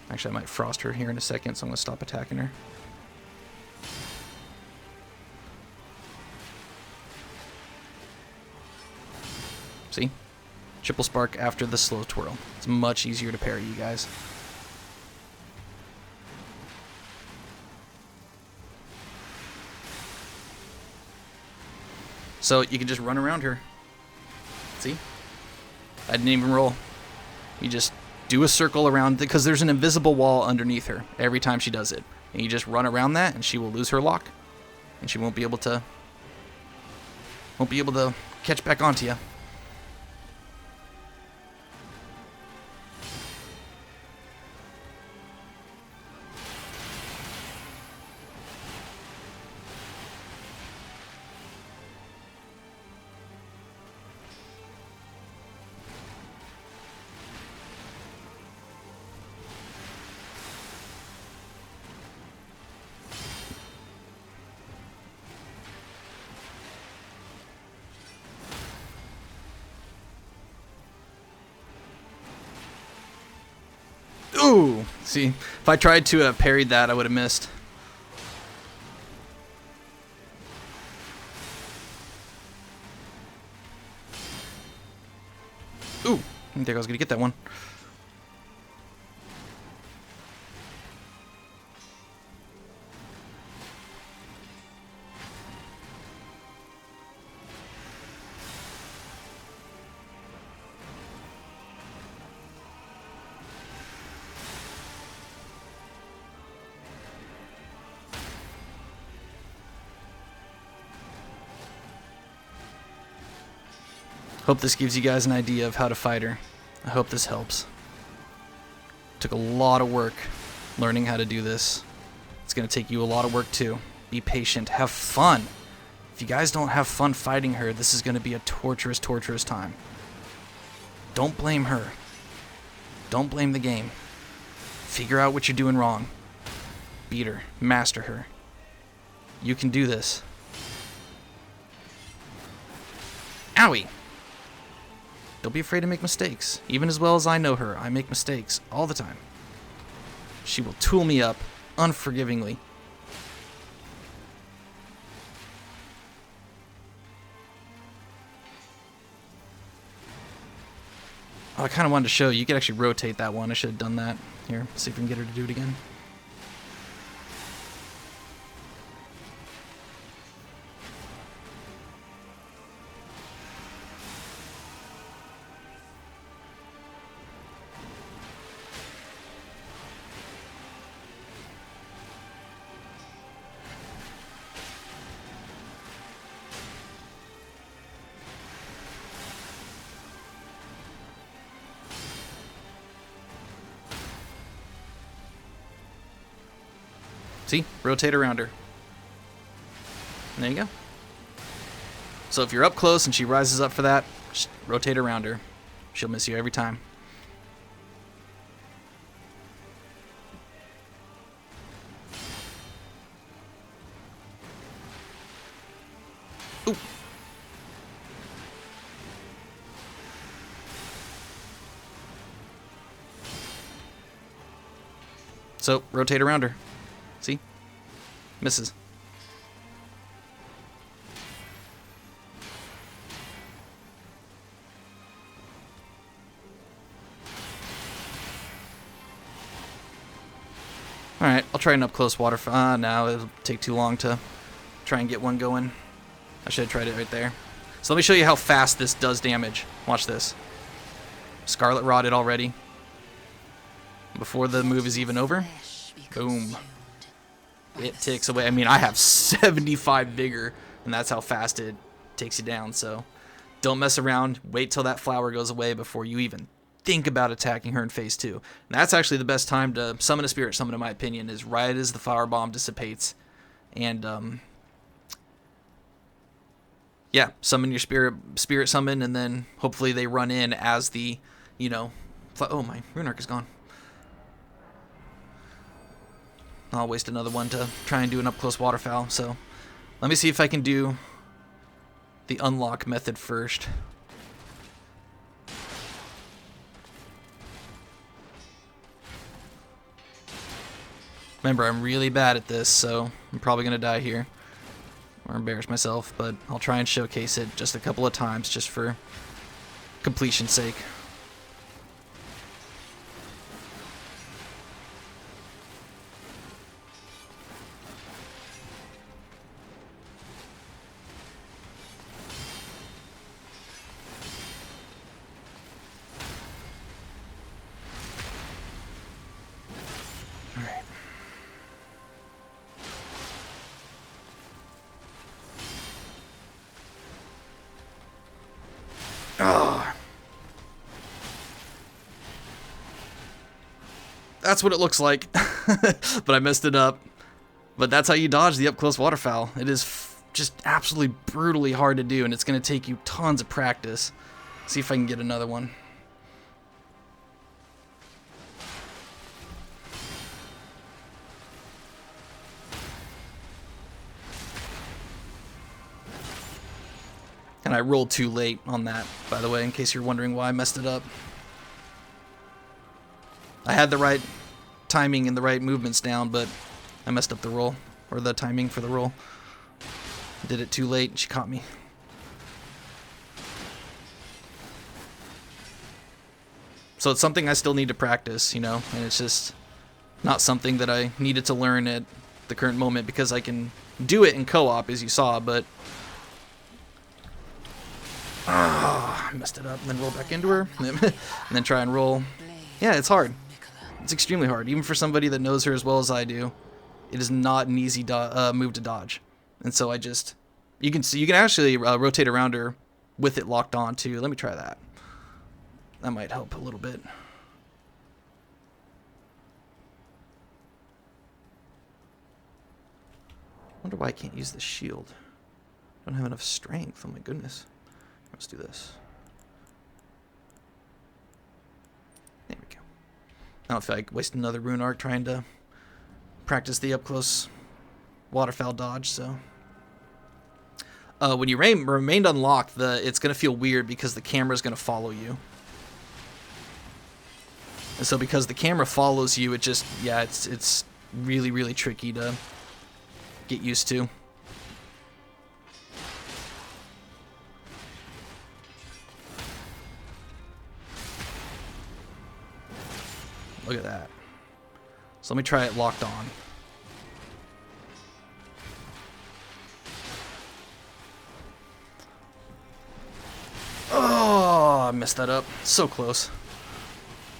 S1: Actually, I might frost her here in a second, so I'm going to stop attacking her. See? Triple spark after the slow twirl. It's much easier to parry, you guys. So you can just run around her. See? I didn't even roll. You just do a circle around, because there's an invisible wall underneath her every time she does it. And you just run around that, and she will lose her lock. And she won't be able to catch back onto you. Ooh! See, if I tried to have parried that, I would have missed. Ooh! I didn't think I was going to get that one. Hope this gives you guys an idea of how to fight her. I hope this helps. Took a lot of work learning how to do this. It's going to take you a lot of work too. Be patient. Have fun. If you guys don't have fun fighting her, this is going to be a torturous, torturous time. Don't blame her. Don't blame the game. Figure out what you're doing wrong. Beat her. Master her. You can do this. Owie! Don't be afraid to make mistakes. Even as well as I know her, I make mistakes all the time. She will tool me up unforgivingly. Oh, I kind of wanted to show you. You could actually rotate that one. I should have done that. Here, see if we can get her to do it again. See? Rotate around her. There you go. So if you're up close and she rises up for that, just rotate around her. She'll miss you every time. Ooh. So, rotate around her. See? Misses. Alright, I'll try an up-close waterfowl. No, it'll take too long to try and get one going. I should have tried it right there. So let me show you how fast this does damage. Watch this. Scarlet Rotted already. Before the move is even over. Boom. It ticks away. I mean, I have 75 vigor, and that's how fast it takes you down. So don't mess around. Wait till that flower goes away before you even think about attacking her in phase 2. And that's actually the best time to summon a spirit summon, in my opinion, is right as the flower bomb dissipates. And, yeah, summon your spirit summon, and then hopefully they run in as the, you know, oh, my Rune Arc is gone. I'll waste another one to try and do an up-close waterfowl. So let me see if I can do the unlock method first. Remember, I'm really bad at this, so I'm probably going to die here. Or embarrass myself, but I'll try and showcase it just a couple of times just for completion's sake. That's what it looks like, but I messed it up. But that's how you dodge the up-close waterfowl. It is just absolutely brutally hard to do, and it's going to take you tons of practice. See if I can get another one. And I rolled too late on that, by the way, in case you're wondering why I messed it up. I had the right timing and the right movements down, but I messed up the roll, or the timing for the roll. Did it too late, and she caught me. So it's something I still need to practice, you know, and it's just not something that I needed to learn at the current moment, because I can do it in co-op, as you saw, but I messed it up, and then roll back into her, and then try and roll. Yeah, it's hard. It's extremely hard, even for somebody that knows her as well as I do. It is not an easy move to dodge, and so I just you can actually rotate around her with it locked on too. Let me try that. That might help a little bit. Wonder why I can't use the shield. I don't have enough strength. Oh my goodness. Let's do this. There we go. I don't feel like wasting another Rune Arc trying to practice the up-close waterfowl dodge, so. When you remained unlocked, it's going to feel weird because the camera's going to follow you. And so because the camera follows you, it just, yeah, it's really, really tricky to get used to. Look at that. So let me try it locked on. Oh, I messed that up. So close.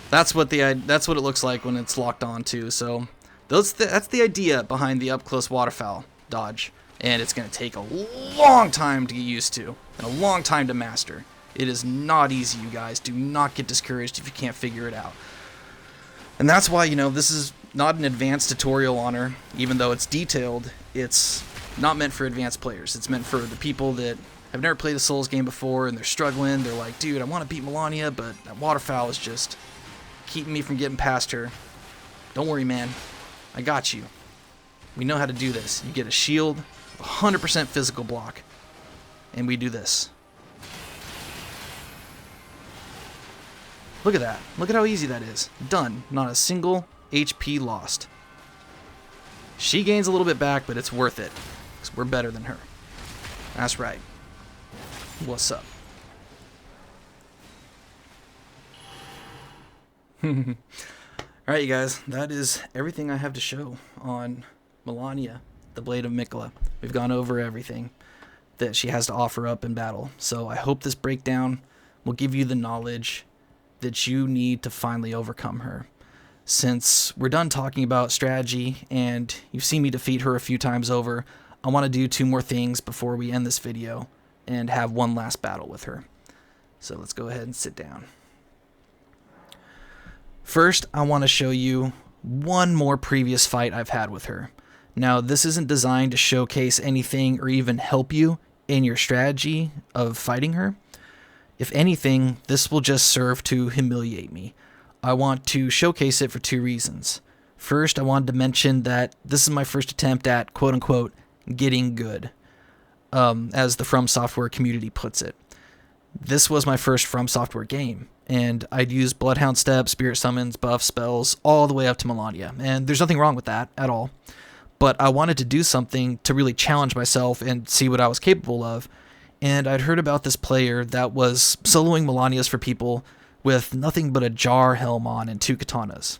S1: That's what it looks like when it's locked on too. So that's the idea behind the up close waterfowl dodge, and it's going to take a long time to get used to and a long time to master. It is not easy, you guys. Do not get discouraged if you can't figure it out. And that's why, you know, this is not an advanced tutorial on her, even though it's detailed. It's not meant for advanced players. It's meant for the people that have never played a Souls game before and they're struggling. They're like, dude, I want to beat Malenia, but that waterfowl is just keeping me from getting past her. Don't worry, man. I got you. We know how to do this. You get a shield, 100% physical block, and we do this. Look at that. Look at how easy that is. Done. Not a single HP lost. She gains a little bit back, but it's worth it, because we're better than her. That's right. What's up? Alright, you guys. That is everything I have to show on Malenia, the Blade of Miquella. We've gone over everything that she has to offer up in battle. So I hope this breakdown will give you the knowledge that you need to finally overcome her. Since we're done talking about strategy and you've seen me defeat her a few times over, I want to do 2 more things before we end this video and have one last battle with her. So let's go ahead and sit down. First, I want to show you one more previous fight I've had with her. Now, this isn't designed to showcase anything or even help you in your strategy of fighting her. If anything, this will just serve to humiliate me. I want to showcase it for 2 reasons. First, I wanted to mention that this is my first attempt at quote-unquote getting good, as the From Software community puts it. This was my first From Software game, and I'd used Bloodhound Step, Spirit Summons, buffs, spells, all the way up to Malenia, and there's nothing wrong with that at all. But I wanted to do something to really challenge myself and see what I was capable of, and I'd heard about this player that was soloing Malenias for people with nothing but a jar helm on and 2 katanas.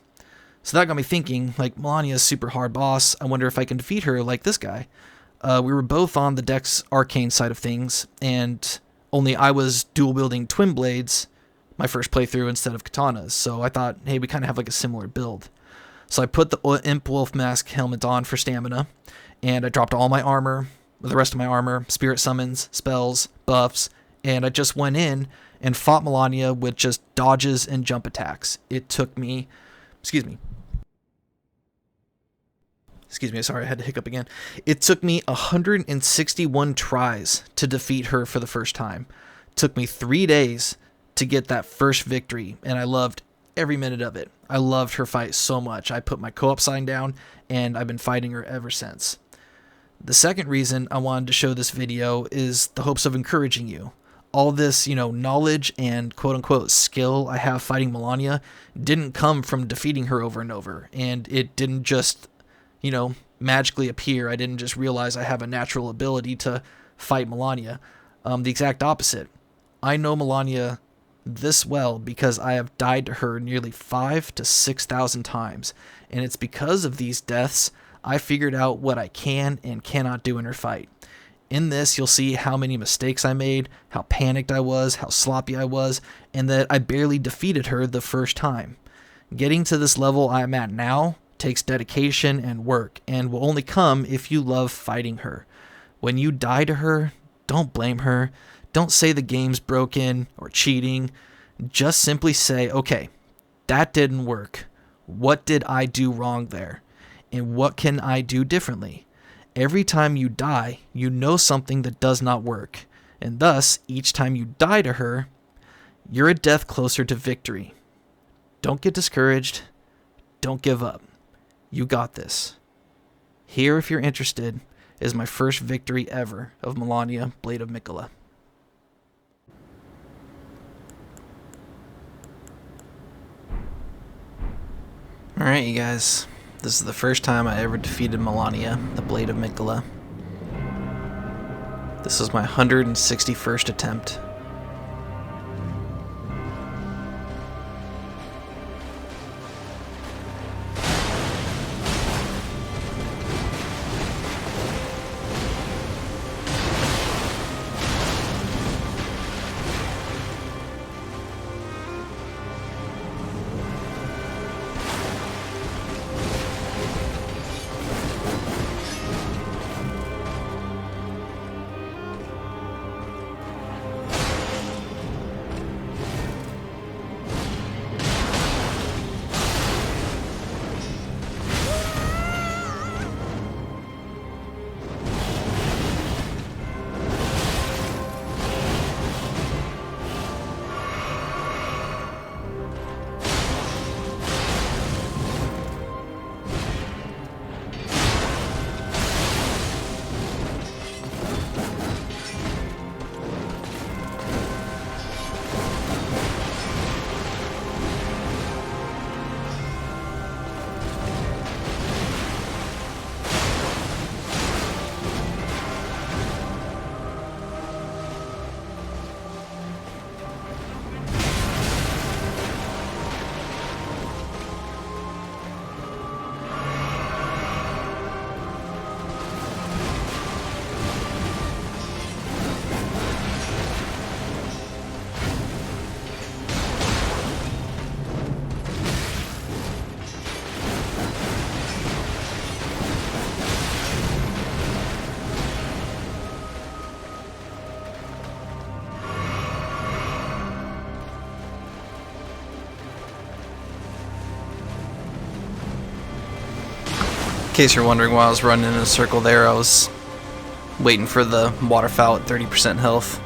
S1: So that got me thinking, like, Malenia's super hard boss, I wonder if I can defeat her like this guy. We were both on the Dex Arcane side of things, and only I was dual-wielding twin blades my first playthrough instead of katanas, so I thought, hey, we kind of have like a similar build. So I put the Imp Wolf Mask helmet on for stamina, and I dropped all my armor, the rest of my armor, spirit summons, spells, buffs, and I just went in and fought Malenia with just dodges and jump attacks. It took me, excuse me, sorry, I had to hiccup again. It took me 161 tries to defeat her for the first time. It took me 3 days to get that first victory, and I loved every minute of it. I loved her fight so much. I put my co-op sign down, and I've been fighting her ever since. The second reason I wanted to show this video is the hopes of encouraging you. All this, knowledge and quote-unquote skill I have fighting Malenia didn't come from defeating her over and over, and it didn't just, magically appear. I didn't just realize I have a natural ability to fight Malenia. The exact opposite. I know Malenia this well because I have died to her nearly 5,000 to 6,000 times, and it's because of these deaths I figured out what I can and cannot do in her fight. In this, you'll see how many mistakes I made, how panicked I was, how sloppy I was, and that I barely defeated her the first time. Getting to this level I'm at now takes dedication and work, and will only come if you love fighting her. When you die to her, don't blame her. Don't say the game's broken or cheating. Just simply say, okay, that didn't work. What did I do wrong there? And what can I do differently? Every time you die, you know something that does not work. And thus, each time you die to her, you're a death closer to victory. Don't get discouraged. Don't give up. You got this. Here, if you're interested, is my first victory ever of Malenia, Blade of Miquella. Alright, you guys. This is the first time I ever defeated Malenia, the Blade of Miquella. This was my 161st attempt. case you're wondering why I was running in a circle there, I was waiting for the waterfowl at 30% health.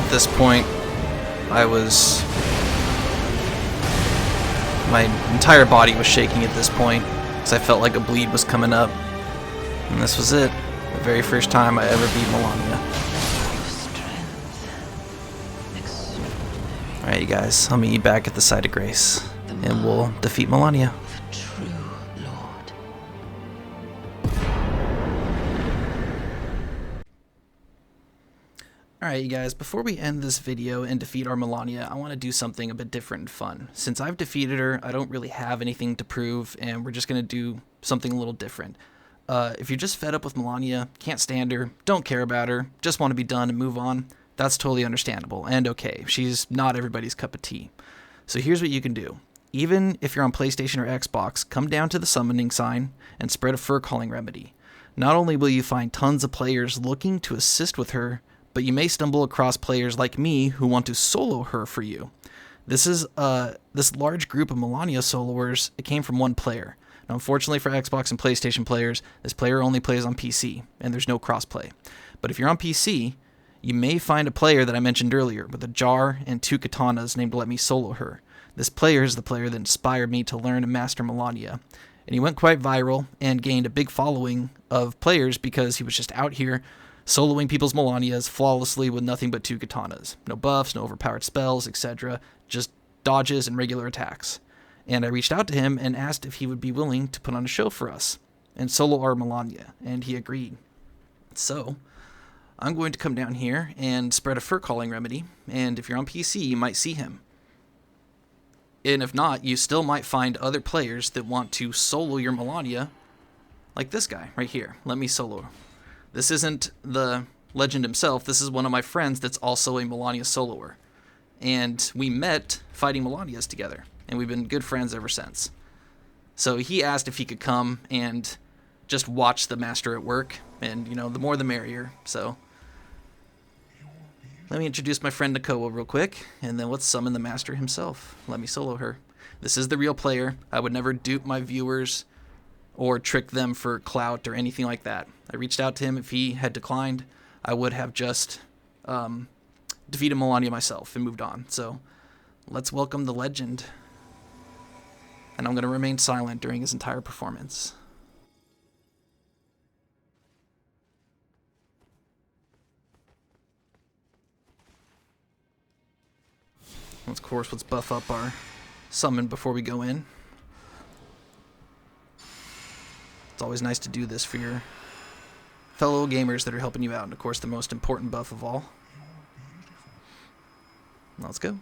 S1: At this point, my entire body was shaking at this point, because I felt like a bleed was coming up. And this was it. The very first time I ever beat Malenia. Alright, you guys, I'll meet you back at the site of grace, and we'll defeat Malenia. Alright you guys, before we end this video and defeat our Malenia, I want to do something a bit different and fun. Since I've defeated her, I don't really have anything to prove, and we're just going to do something a little different. If you're just fed up with Malenia, can't stand her, don't care about her, just want to be done and move on, that's totally understandable, and okay, she's not everybody's cup of tea. So here's what you can do. Even if you're on PlayStation or Xbox, come down to the summoning sign and spread a fur calling remedy. Not only will you find tons of players looking to assist with her, but you may stumble across players like me who want to solo her for you. This large group of Malenia soloers, it came from one player. Now, unfortunately for Xbox and PlayStation players, this player only plays on PC, and there's no crossplay. But if you're on PC, you may find a player that I mentioned earlier with a jar and 2 katanas named Let Me Solo Her. This player is the player that inspired me to learn and master Malenia. And he went quite viral and gained a big following of players because he was just out here soloing people's Malenias flawlessly with nothing but 2 katanas. No buffs, no overpowered spells, etc. Just dodges and regular attacks. And I reached out to him and asked if he would be willing to put on a show for us and solo our Malenia, and he agreed. So, I'm going to come down here and spread a fur calling remedy, and if you're on PC, you might see him. And if not, you still might find other players that want to solo your Malenia, like this guy right here. Let me solo. This isn't the legend himself, this is one of my friends that's also a Malenia soloer. And we met fighting Malenias together. and we've been good friends ever since. So he asked if he could come and just watch the master at work, and, you know, the more the merrier. So let me introduce my friend Nakoa real quick, and then let's summon the master himself. Let me solo her. This is the real player. I would never dupe my viewers or trick them for clout or anything like that. I reached out to him. If he had declined, I would have just defeated Malenia myself and moved on. So let's welcome the legend. And I'm going to remain silent during his entire performance. Of course, let's buff up our summon before we go in. It's always nice to do this for your fellow gamers that are helping you out. And of course, the most important buff of all. Let's go.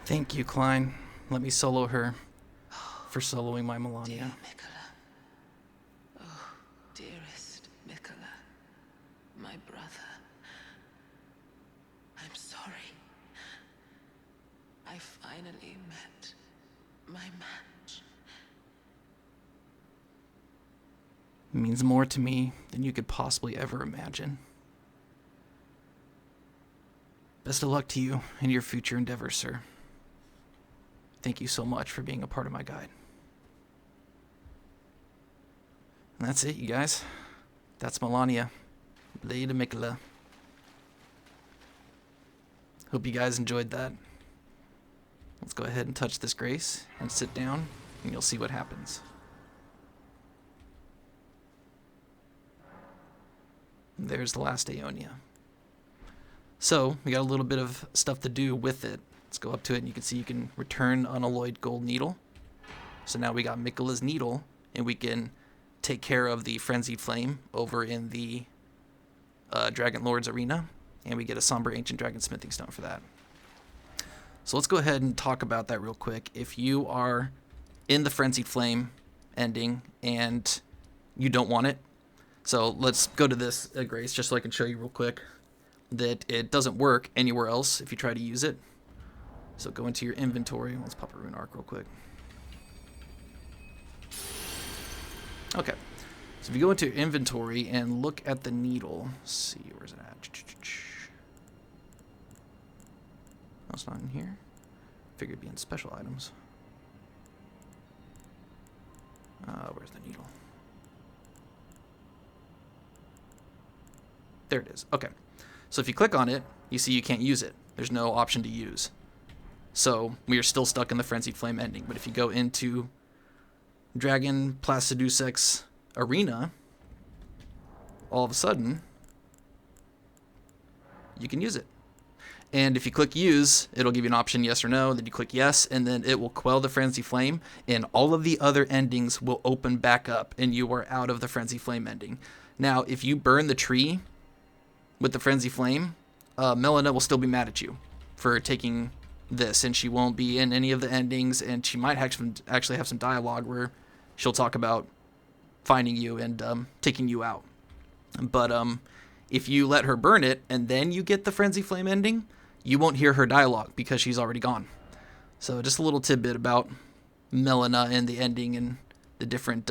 S1: Thank you, Klein. Let me solo her for soloing my Malenia.
S2: Dear Miquella. Oh, dearest Miquella. My brother. I'm sorry. I finally met my match.
S1: It means more to me than you could possibly ever imagine. Best of luck to you in your future endeavors, sir. Thank you so much for being a part of my guide. And that's it, you guys. That's Malenia, Blade of Miquella. Hope you guys enjoyed that. Let's go ahead and touch this grace and sit down, and you'll see what happens. There's the last Aeonia. So, we got a little bit of stuff to do with it. Let's go up to it, and you can see you can return Unalloyed Gold Needle. So now we got Miquella's Needle, and we can take care of the Frenzied Flame over in the Dragon Lord's Arena, and we get a Somber Ancient Dragon Smithing Stone for that. So let's go ahead and talk about that real quick. If you are in the Frenzied Flame ending and you don't want it, so let's go to this Grace just so I can show you real quick that it doesn't work anywhere else if you try to use it. So go into your inventory. Let's pop a Rune Arc real quick. Okay. So if you go into your inventory and look at the needle, let's see, where's it at? Oh, it's not in here. Figured it'd be in special items. Where's the needle? There it is. Okay. So if you click on it, you see you can't use it. There's no option to use. So we are still stuck in the Frenzied Flame ending. But if you go into Dragon Placidusex Arena, all of a sudden, you can use it. And if you click use, it'll give you an option yes or no. Then you click yes, and then it will quell the Frenzy Flame, and all of the other endings will open back up, and you are out of the Frenzy Flame ending. Now, if you burn the tree with the Frenzy Flame, Melina will still be mad at you for taking this, and she won't be in any of the endings, and she might actually have some dialogue where she'll talk about finding you and taking you out. But if you let her burn it, and then you get the Frenzy Flame ending, you won't hear her dialogue because she's already gone. So just a little tidbit about Melina and the ending and the different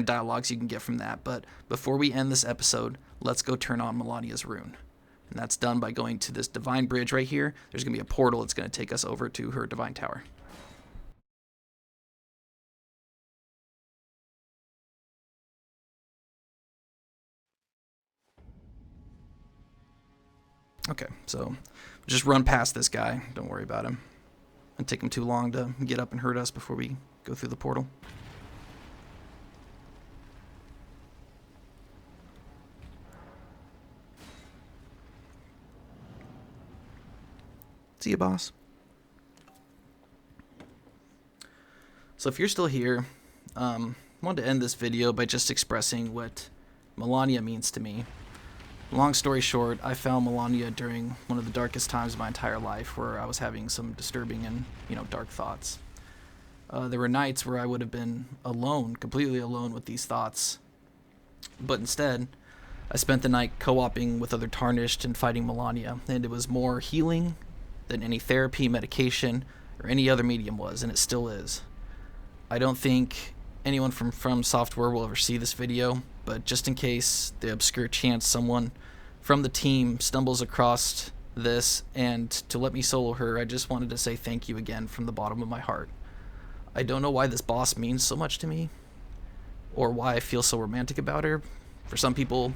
S1: dialogues you can get from that. But before we end this episode, let's go turn on Malenia's Rune. And that's done by going to this Divine Bridge right here. There's going to be a portal that's going to take us over to her Divine Tower. Okay, so just run past this guy. Don't worry about him. It'll take him too long to get up and hurt us before we go through the portal. See you, boss. So if you're still here, I wanted to end this video by just expressing what Malenia means to me. Long story short, I found Malenia during one of the darkest times of my entire life, where I was having some disturbing and, dark thoughts. There were nights where I would have been alone, completely alone with these thoughts. But instead, I spent the night co-oping with other Tarnished and fighting Malenia, and it was more healing than any therapy, medication, or any other medium was, and it still is. I don't think anyone from Software will ever see this video, but just in case the obscure chance someone from the team stumbles across this and to let me solo her, I just wanted to say thank you again from the bottom of my heart. I don't know why this boss means so much to me, or why I feel so romantic about her. For some people,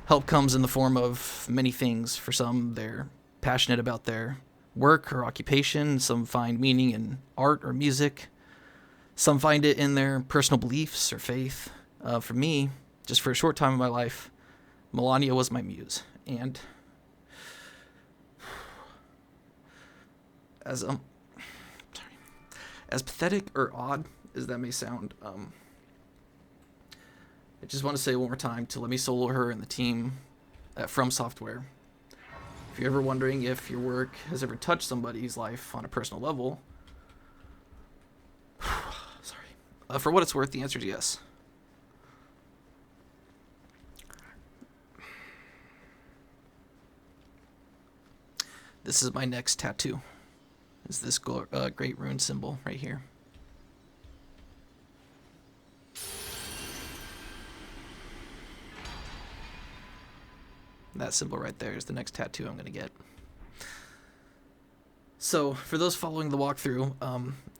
S1: help comes in the form of many things. For some, they're passionate about their work or occupation. Some find meaning in art or music. Some find it in their personal beliefs or faith. For me, just for a short time in my life, Malenia was my muse. And as pathetic or odd as that may sound, I just want to say one more time to let me solo her and the team at From Software. If you're ever wondering if your work has ever touched somebody's life on a personal level, sorry. For what it's worth, the answer is yes. This is my next tattoo. Is this great rune symbol right here. That symbol right there is the next tattoo I'm going to get. So, for those following the walkthrough,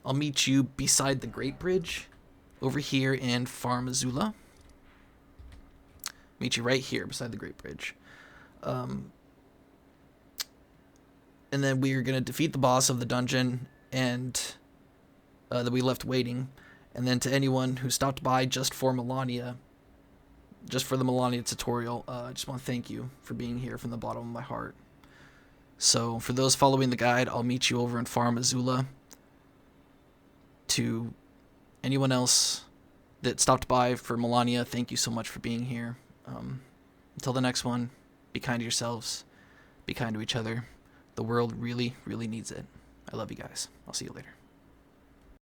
S1: I'll meet you beside the Great Bridge over here in Farm Azula. Meet you right here beside the Great Bridge. And then we're going to defeat the boss of the dungeon and that we left waiting. And then to anyone who stopped by just for Malenia, just for the Malenia tutorial, I just want to thank you for being here from the bottom of my heart. So for those following the guide, I'll meet you over in Farm Azula. To anyone else that stopped by for Malenia, thank you so much for being here. Until the next one, be kind to yourselves, be kind to each other. The world really, really needs it. I love you guys. I'll see you later.